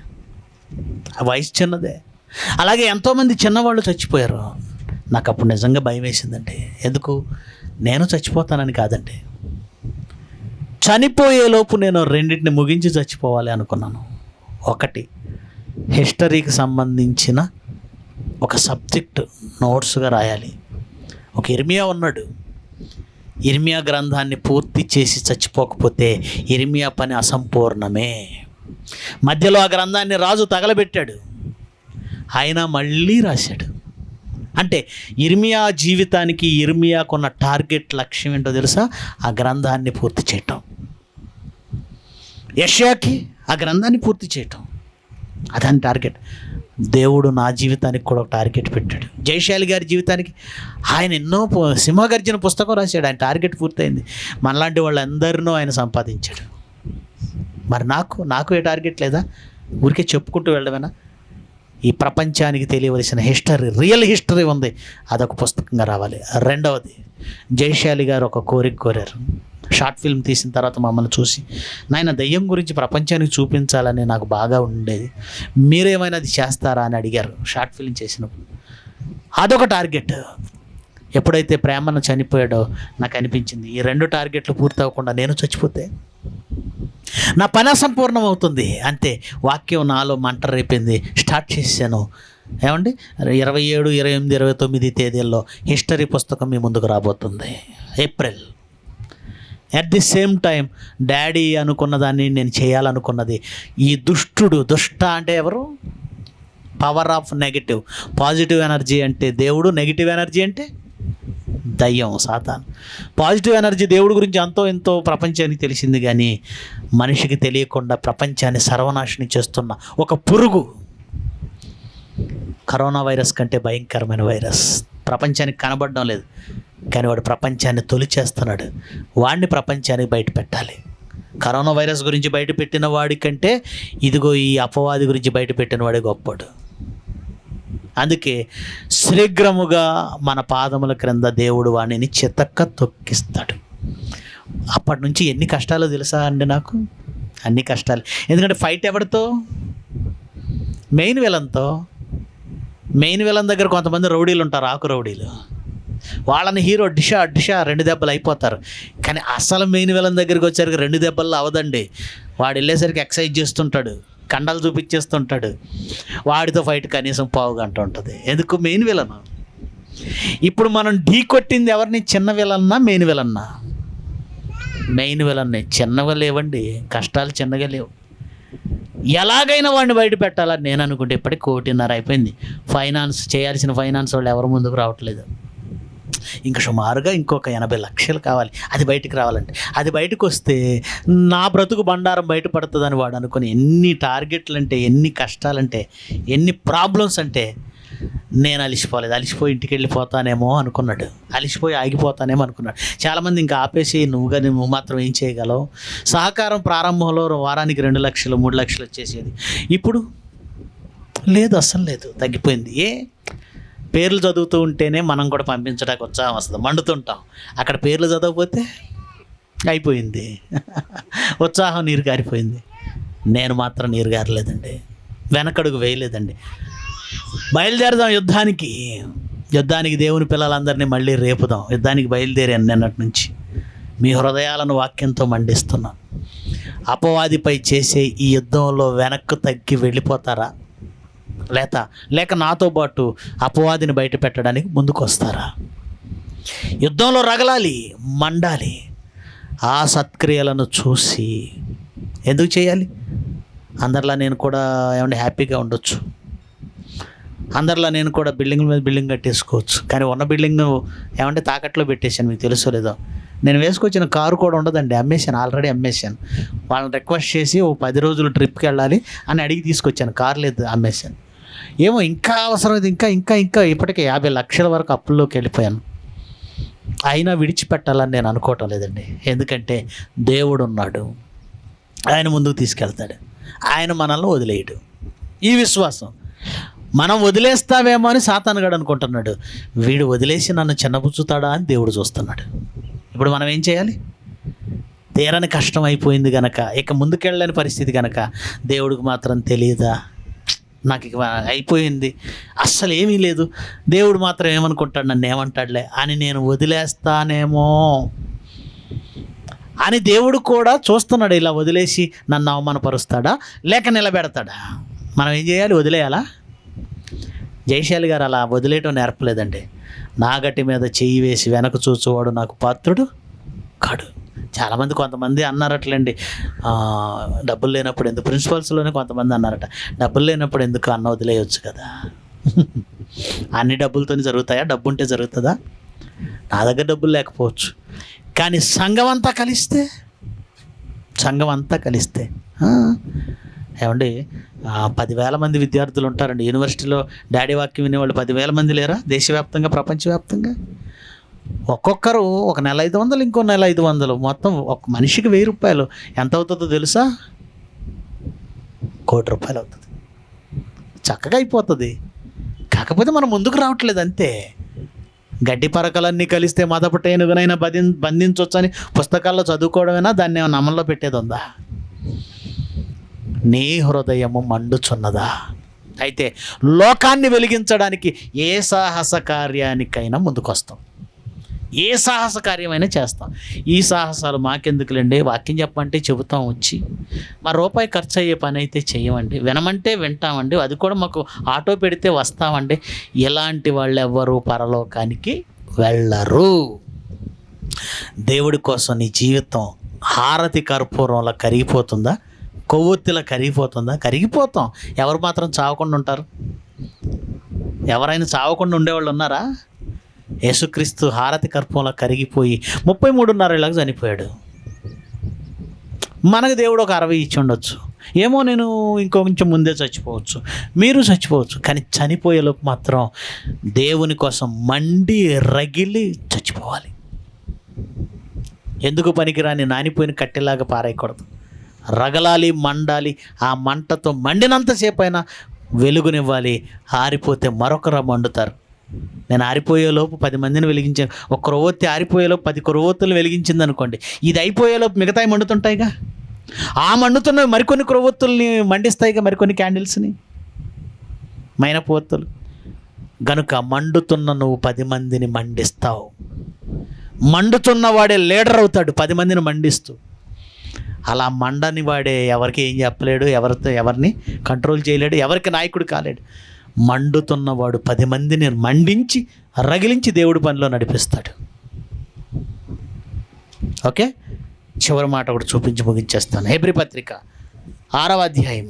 ఆ వయసు చిన్నదే. అలాగే ఎంతోమంది చిన్నవాళ్ళు చచ్చిపోయారు. నాకు అప్పుడు నిజంగా భయం వేసిందండి. ఎందుకు? నేను చచ్చిపోతానని కాదండి, చనిపోయేలోపు నేను రెండింటిని ముగించి చచ్చిపోవాలి అనుకున్నాను. ఒకటి, హిస్టరీకి సంబంధించిన ఒక సబ్జెక్ట్ నోట్స్గా రాయాలి. ఒక ఇర్మియా ఉన్నాడు, ఇర్మియా గ్రంథాన్ని పూర్తి చేసి చచ్చిపోకపోతే ఇర్మియా పని అసంపూర్ణమే. మధ్యలో ఆ గ్రంథాన్ని రాజు తగలబెట్టాడు, ఆయన మళ్ళీ రాశాడు. అంటే ఇర్మియా జీవితానికి, ఇర్మియాకున్న టార్గెట్ లక్ష్యం ఏంటో తెలుసా? ఆ గ్రంథాన్ని పూర్తి చేయటం. యెషయాకి ఆ గ్రంథాన్ని పూర్తి చేయటం, అదాని టార్గెట్. దేవుడు నా జీవితానికి కూడా ఒక టార్గెట్ పెట్టాడు. జయశాలి గారి జీవితానికి ఆయన ఎన్నో సింహగర్జన పుస్తకం రాశాడు, ఆయన టార్గెట్ పూర్తయింది. మనలాంటి వాళ్ళందరినో ఆయన సంపాదించాడు. మరి నాకు ఏ టార్గెట్ లేదా? ఊరికే చెప్పుకుంటూ వెళ్ళడమేనా? ఈ ప్రపంచానికి తెలియవలసిన హిస్టరీ, రియల్ హిస్టరీ ఉంది, అదొక పుస్తకంగా రావాలి. రెండవది, జయశాలి గారు ఒక కోరిక కోరారు. షార్ట్ ఫిల్మ్ తీసిన తర్వాత మమ్మల్ని చూసి, నాయన దెయ్యం గురించి ప్రపంచానికి చూపించాలని నాకు బాగా ఉండేది, మీరేమైనా అది చేస్తారా అని అడిగారు షార్ట్ ఫిల్మ్ చేసినప్పుడు. అదొక టార్గెట్. ఎప్పుడైతే ప్రేమను చనిపోయాడో నాకు అనిపించింది, ఈ రెండు టార్గెట్లు పూర్తి అవ్వకుండా నేను చచ్చిపోతే నా పని అసంపూర్ణం అవుతుంది. అంతే, వాక్యం నాలో మంట రేపింది, స్టార్ట్ చేశాను. ఏమండి, 27, 28, 29 తేదీల్లో హిస్టరీ పుస్తకం మీ ముందుకు రాబోతుంది, April. At the same time daddy అనుకున్న దాన్ని నేను చేయాలనుకున్నది, ఈ దుష్ట అంటే ఎవరు? Power of negative. Positive energy అంటే దేవుడు, నెగిటివ్ ఎనర్జీ అంటే దయ్యం, సాతాను. పాజిటివ్ ఎనర్జీ దేవుడి గురించి అంతో ఎంతో ప్రపంచానికి తెలిసింది, కానీ మనిషికి తెలియకుండా ప్రపంచాన్ని సర్వనాశనం చేస్తున్న ఒక పురుగు. కరోనా వైరస్ కంటే భయంకరమైన వైరస్ ప్రపంచానికి కనబడడం లేదు, కానీ వాడు ప్రపంచాన్ని తొలిచేస్తున్నాడు. వాడిని ప్రపంచానికి బయట పెట్టాలి. కరోనా వైరస్ గురించి బయట పెట్టిన వాడి కంటే ఇదిగో ఈ అపవాది గురించి బయట పెట్టిన వాడే గొప్పడు. అందుకే శీఘ్రముగా మన పాదముల క్రింద దేవుడు వాణిని చితక్క తొక్కిస్తాడు. అప్పటి నుంచి ఎన్ని కష్టాలు తెలుసా అండి నాకు? అన్ని కష్టాలు. ఎందుకంటే ఫైట్ ఎవరితో? మెయిన్ విలన్తో. మెయిన్ విలన్ దగ్గర కొంతమంది రౌడీలు ఉంటారు, ఆకు రౌడీలు. వాళ్ళని హీరో డిషా 2 దెబ్బలు అయిపోతారు. కానీ అసలు మెయిన్ విలన్ దగ్గరికి వచ్చేసరికి 2 దెబ్బల్లో అవదండి. వాడు వెళ్ళేసరికి ఎక్సైజ్ చేస్తుంటాడు, కండలు చూపించేస్తుంటాడు. వాడితో ఫైట్ కనీసం పావు గంట ఉంటుంది. ఎందుకు? Main villain. ఇప్పుడు మనం ఢీ కొట్టింది ఎవరిని? చిన్న విలన్నా మెయిన్ విలన్నా? మెయిన్ విలన్నే. చిన్నగా లేవండి, కష్టాలు చిన్నగా లేవు. ఎలాగైనా వాడిని బయట పెట్టాలని నేను అనుకుంటే ఇప్పటికి 1.5 కోటి అయిపోయింది. ఫైనాన్స్ చేయాల్సిన ఫైనాన్స్ వాళ్ళు ఎవరు ముందుకు రావట్లేదు. ఇంకా సుమారుగా ఇంకొక 80 లక్షలు కావాలి అది బయటికి రావాలంటే. అది బయటకు వస్తే నా బ్రతుకు బండారం బయటపడుతుందని వాడు అనుకుని ఎన్ని టార్గెట్లు అంటే, ఎన్ని కష్టాలంటే, ఎన్ని ప్రాబ్లమ్స్ అంటే, నేను అలిసిపోలేదు. అలిసిపోయి ఇంటికి వెళ్ళిపోతానేమో అనుకున్నాడు, అలిసిపోయి ఆగిపోతానేమో అనుకున్నాడు. చాలామంది ఇంకా ఆపేసి నువ్వు మాత్రం ఏం చేయగలవు. సహకారం ప్రారంభంలో వారానికి 2 లక్షలు 3 లక్షలు వచ్చేసేది. ఇప్పుడు లేదు, అస్సలు లేదు, తగ్గిపోయింది. పేర్లు చదువుతూ ఉంటేనే మనం కూడా పంపించడానికి ఉత్సాహం వస్తుంది, మండుతుంటాం. అక్కడ పేర్లు చదవకపోతే అయిపోయింది, ఉత్సాహం నీరు గారిపోయింది. నేను మాత్రం నీరు గారలేదండి, వెనకడుగు వేయలేదండి. బయలుదేరదాం యుద్ధానికి దేవుని పిల్లలందరినీ మళ్ళీ రేపుదాం. యుద్ధానికి బయలుదేరాను నిన్నటి నుంచి. మీ హృదయాలను వాక్యంతో మండిస్తున్నాను. అపవాదిపై చేసే ఈ యుద్ధంలో వెనక్కు తగ్గి వెళ్ళిపోతారా? లేక నాతో పాటు అపవాదిని బయట పెట్టడానికి ముందుకు వస్తారా? యుద్ధంలో రగలాలి, మండాలి. ఆ సత్క్రియలను చూసి ఎందుకు చేయాలి? అందరిలా నేను కూడా హ్యాపీగా ఉండొచ్చు, అందరిలా నేను కూడా బిల్డింగ్ మీద బిల్డింగ్ కట్టేసుకోవచ్చు. కానీ ఉన్న బిల్డింగ్ తాకట్లో పెట్టేశాను. మీకు తెలుసో లేదో, నేను వేసుకొచ్చిన కారు కూడా ఉండదండి, అమ్మేశాను, ఆల్రెడీ అమ్మేశాను. వాళ్ళని రిక్వెస్ట్ చేసి 10 రోజులు ట్రిప్కి వెళ్ళాలి అని అడిగి తీసుకొచ్చాను, కారు లేదు, అమ్మేశాను. ఏమో ఇంకా అవసరం, ఇంకా ఇప్పటికే 50 లక్షల వరకు అప్పుల్లోకి వెళ్ళిపోయాను. అయినా విడిచిపెట్టాలని నేను అనుకోవటం లేదండి. ఎందుకంటే దేవుడు ఉన్నాడు, ఆయన ముందుకు తీసుకెళ్తాడు, ఆయన మనల్ని వదిలేయడు. ఈ విశ్వాసం మనం వదిలేస్తావేమో అని సాతానుగాడు అనుకుంటున్నాడు. వీడు వదిలేసి నన్ను చిన్నపుచ్చుతాడా అని దేవుడు చూస్తున్నాడు. ఇప్పుడు మనం ఏం చేయాలి? తీరని కష్టం అయిపోయింది గనక, ఇక ముందుకెళ్ళని పరిస్థితి గనక దేవుడికి మాత్రం తెలియదా? నాకు ఇక అయిపోయింది, అస్సలు ఏమీ లేదు, దేవుడు మాత్రం ఏమనుకుంటాడు, నన్ను ఏమంటాడులే అని నేను వదిలేస్తానేమో అని దేవుడు కూడా చూస్తున్నాడు. ఇలా వదిలేసి నన్ను అవమానపరుస్తాడా లేక నిలబెడతాడా? మనం ఏం చేయాలి? వదిలేయాలా? జయశాలి గారు అలా వదిలేయటం నేర్పలేదండి. నాగటి మీద చెయ్యి వేసి వెనక చూచువాడు నాకు పాత్రుడు కాడు. చాలామంది కొంతమంది అన్నారట్లండి, డబ్బులు లేనప్పుడు ఎందుకు, ప్రిన్సిపల్స్లోనే కొంతమంది అన్నారట, డబ్బులు లేనప్పుడు ఎందుకు అన్న వదిలేయచ్చు కదా. అన్ని డబ్బులతోనే జరుగుతాయా? డబ్బు ఉంటే జరుగుతుందా? నా దగ్గర డబ్బులు లేకపోవచ్చు, కానీ సంఘం అంతా కలిస్తే ఏమండి 10,000 మంది విద్యార్థులు ఉంటారండి యూనివర్సిటీలో. డాడీ వాక్యం వినేవాళ్ళు 10,000 మంది లేరా? దేశవ్యాప్తంగా, ప్రపంచవ్యాప్తంగా. ఒక్కొక్కరు ఒక నెల 500, ఇంకో నెల 500, మొత్తం ఒక మనిషికి 1000 రూపాయలు ఎంత అవుతుందో తెలుసా? 1 కోటి రూపాయలు అవుతుంది. చక్కగా అయిపోతుంది. కాకపోతే మనం ముందుకు రావట్లేదు అంతే. గడ్డి పరకలన్నీ కలిస్తే మదపటేనుగునైనా బంధించవచ్చని పుస్తకాల్లో చదువుకోవడమేనా? దాన్ని ఏమైనా అమల్లో పెట్టేది ఉందా? నీ హృదయము మండుచున్నదా? అయితే లోకాన్ని వెలిగించడానికి ఏ సాహస కార్యానికైనా ముందుకొస్తాం, ఏ సాహస కార్యమైనా చేస్తాం. ఈ సాహసాలు మాకెందుకులేండి, వాక్యం చెప్పమంటే చెబుతాం వచ్చి, మా రూపాయి ఖర్చు అయ్యే పని అయితే చెయ్యమండి, వినమంటే వింటామండి, అది కూడా మాకు ఆటో పెడితే వస్తామండి. ఇలాంటి వాళ్ళు ఎవ్వరూ పరలోకానికి వెళ్ళరు. దేవుడి కోసం నీ జీవితం హారతి కర్పూరంలో కరిగిపోతుందా? కొవ్వొత్తిలా కరిగిపోతుందా? కరిగిపోతాం. ఎవరు మాత్రం చావకుండా ఉంటారు? ఎవరైనా చావకుండా ఉండేవాళ్ళు ఉన్నారా? యేసుక్రీస్తు హారతి కర్పూరంలో కరిగిపోయి 33.5 ఏళ్ళకి చనిపోయాడు. మనకు దేవుడు ఒక 60 ఇచ్చి ఉండొచ్చు, ఏమో నేను ఇంకొంచెం ముందే చచ్చిపోవచ్చు, మీరు చచ్చిపోవచ్చు. కానీ చనిపోయేలోపు మాత్రం దేవుని కోసం మండి రగిలి చచ్చిపోవాలి. ఎందుకు పనికిరాని నానిపోయిన కట్టెలాగా పారేయకూడదు. రగలాలి, మండాలి. ఆ మంటతో మండినంతసేపు అయినా వెలుగునివ్వాలి. ఆరిపోతే మరొకరు మండుతారు. నేను ఆరిపోయేలోపు 10 మందిని వెలిగించాను. ఒక కొవ్వొత్తి ఆరిపోయేలోపు 10 కొవ్వొత్తులు వెలిగించింది అనుకోండి, ఇది అయిపోయేలోపు మిగతాయి మండుతుంటాయిగా. ఆ మండుతున్న మరికొన్ని కొవ్వొత్తుల్ని మండిస్తాయిగా, మరికొన్ని క్యాండిల్స్ని, మైనపు ఒత్తులు. గనుక మండుతున్న నువ్వు 10 మందిని మండిస్తావు. మండుతున్న వాడే లీడర్ అవుతాడు 10 మందిని మండిస్తూ. అలా మండని వాడే ఎవరికి ఏం చెప్పలేడు, ఎవరిని కంట్రోల్ చేయలేడు, ఎవరికి నాయకుడు కాలేడు. మండుతున్నవాడు 10 మందిని మండించి రగిలించి దేవుడి పనిలో నడిపిస్తాడు. ఓకే, చివరి మాట ఒకటి చూపించి ముగించేస్తాను. హెబ్రీ పత్రిక 6వ అధ్యాయం.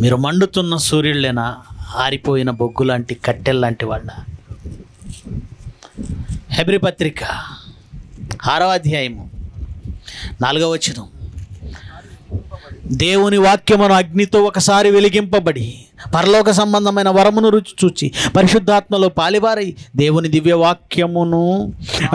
మీరు మండుతున్న సూర్యుళ్ళేనా, ఆరిపోయిన బొగ్గు లాంటి కట్టెల్లాంటి వాళ్ళ? హెబ్రీ పత్రిక 6వ అధ్యాయము 4వ వచనం. దేవుని వాక్యమును అగ్నితో ఒకసారి వెలిగింపబడి పరలోక సంబంధమైన వరమును రుచి చూచి పరిశుద్ధాత్మలో పాలివారై దేవుని దివ్య వాక్యమును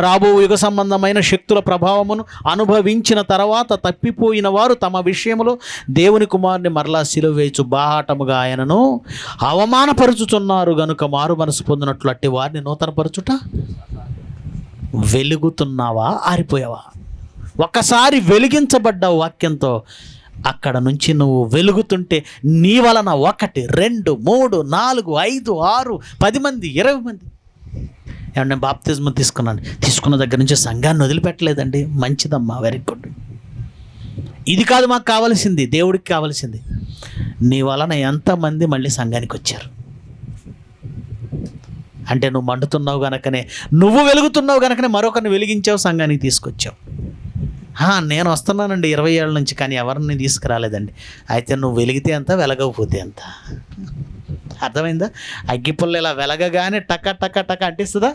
రాబో యుగ సంబంధమైన శక్తుల ప్రభావమును అనుభవించిన తర్వాత తప్పిపోయిన వారు తమ విషయములో దేవుని కుమారుని మరలా సిలువ వేయు బాహాటముగా ఆయనను అవమానపరుచుచున్నారు. గనుక మారు మనసు పొందినట్లు అట్టి వారిని నూతనపరచుట. వెలుగుతున్నావా, ఆరిపోయావా? ఒక్కసారి వెలిగించబడ్డావు వాక్యంతో, అక్కడ నుంచి నువ్వు వెలుగుతుంటే నీ వలన 1, 2, 3, 4, 5, 6, 10 మంది, 20 మంది. ఏమన్నా బాప్తిజం తీసుకున్న దగ్గర నుంచి సంఘాన్ని వదిలిపెట్టలేదండి. మంచిదమ్మా, వెరీ గుడ్. ఇది కాదు మాకు కావాల్సింది, దేవుడికి కావాల్సింది నీ వలన ఎంతమంది మళ్ళీ సంఘానికి వచ్చారు. అంటే నువ్వు మండుతున్నావు గనకనే, నువ్వు వెలుగుతున్నావు గనకనే మరొకరిని వెలిగించావు, సంఘానికి తీసుకొచ్చావు. నేను వస్తున్నానండి 20 ఏళ్ళ నుంచి, కానీ ఎవరిని తీసుకురాలేదండి. అయితే నువ్వు వెలిగితే ఎంత, వెలగకపోతే ఎంత? అర్థమైందా? అగ్గిపుల్ల ఇలా వెలగగానే టక టక టక అంటిస్తుందా?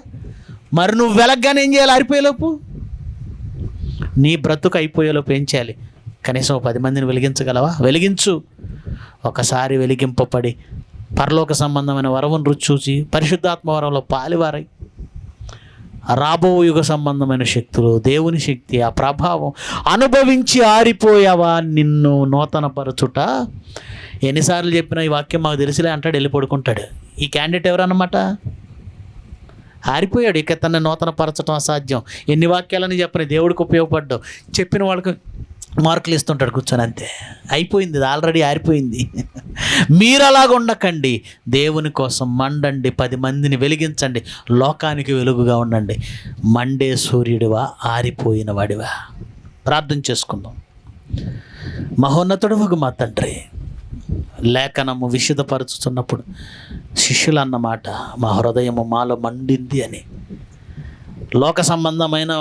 మరి నువ్వు వెలగగానే ఏం చేయాలి? ఆరిపోయేలోపు, నీ బ్రతుకు అయిపోయేలోపు ఏం చేయాలి? కనీసం 10 మందిని వెలిగించగలవా? వెలిగించు. ఒకసారి వెలిగింపబడి పరలోక సంబంధమైన వరమును రుచి చూసి పరిశుద్ధాత్మ వరంలో పాలివారై రాబో యుగ సంబంధమైన శక్తులు, దేవుని శక్తి, ఆ ప్రభావం అనుభవించి ఆరిపోయావా? నిన్ను నూతన పరచుట. ఎన్నిసార్లు చెప్పినా ఈ వాక్యం మాకు తెలిసిలే అంటాడు, వెళ్ళి పడుకుంటాడు. ఈ క్యాండిడేట్ ఎవరన్నమాట? ఆరిపోయాడు. ఇక తన నూతన పరచడం అసాధ్యం. ఎన్ని వాక్యాలని చెప్పని దేవుడికి ఉపయోగపడ్డావు, చెప్పిన వాళ్ళకి మార్కులు ఇస్తుంటాడు కూర్చొని, అంతే. అయిపోయింది, ఇది ఆల్రెడీ ఆరిపోయింది. మీరు అలాగ ఉండకండి. దేవుని కోసం మండండి, 10 మందిని వెలిగించండి, లోకానికి వెలుగుగా ఉండండి. మండే సూర్యుడివా, ఆరిపోయిన వాడివా? ప్రార్థన చేసుకుందాం. మహోన్నతుడు మా తండ్రి, లేఖనము విశుద్ధపరచుతున్నప్పుడు శిష్యులు అన్నమాట, మా హృదయము మాలో మండింది అని. లోక సంబంధమైన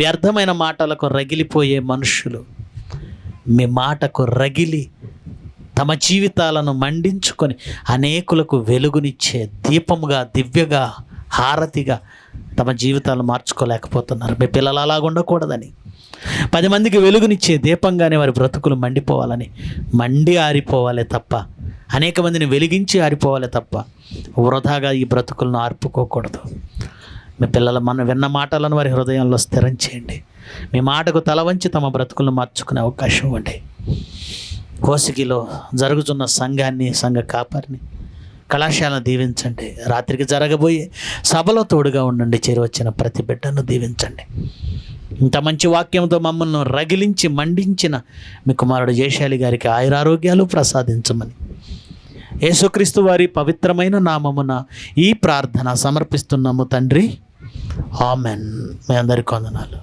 వ్యర్థమైన మాటలకు రగిలిపోయే మనుషులు మీ మాటకు రగిలి తమ జీవితాలను మండించుకొని అనేకులకు వెలుగునిచ్చే దీపముగా, దివ్యగా, హారతిగా తమ జీవితాలను మార్చుకోలేకపోతున్నారు. మీ పిల్లలు అలాగ ఉండకూడదని, 10 మందికి వెలుగునిచ్చే దీపంగానే వారి బ్రతుకులు మండిపోవాలని, మండి ఆరిపోవాలే తప్ప, అనేక మందిని వెలిగించి ఆరిపోవాలే తప్ప వృధాగా ఈ బ్రతుకులను ఆర్పుకోకూడదు. మీ పిల్లల మనం విన్న మాటలను వారి హృదయంలో స్థిరం చేయండి. మీ మాటకు తల వంచి తమ బ్రతుకులను మార్చుకునే అవకాశం ఇవ్వండి. కోసిగిలో జరుగుతున్న సంఘాన్ని, సంఘ కాపరిని, కళాశాలను దీవించండి. రాత్రికి జరగబోయే సభలో తోడుగా ఉండండి. చేరువచ్చిన ప్రతి బిడ్డను దీవించండి. ఇంత మంచి వాక్యంతో మమ్మల్ని రగిలించి మండించిన మీ కుమారుడు జయశాలి గారికి ఆయురారోగ్యాలు ప్రసాదించమని యేసుక్రీస్తు వారి పవిత్రమైన నామమున ఈ ప్రార్థన సమర్పిస్తున్నాము తండ్రి. ఆమెన్. మీ అందరికీ వందనాలు.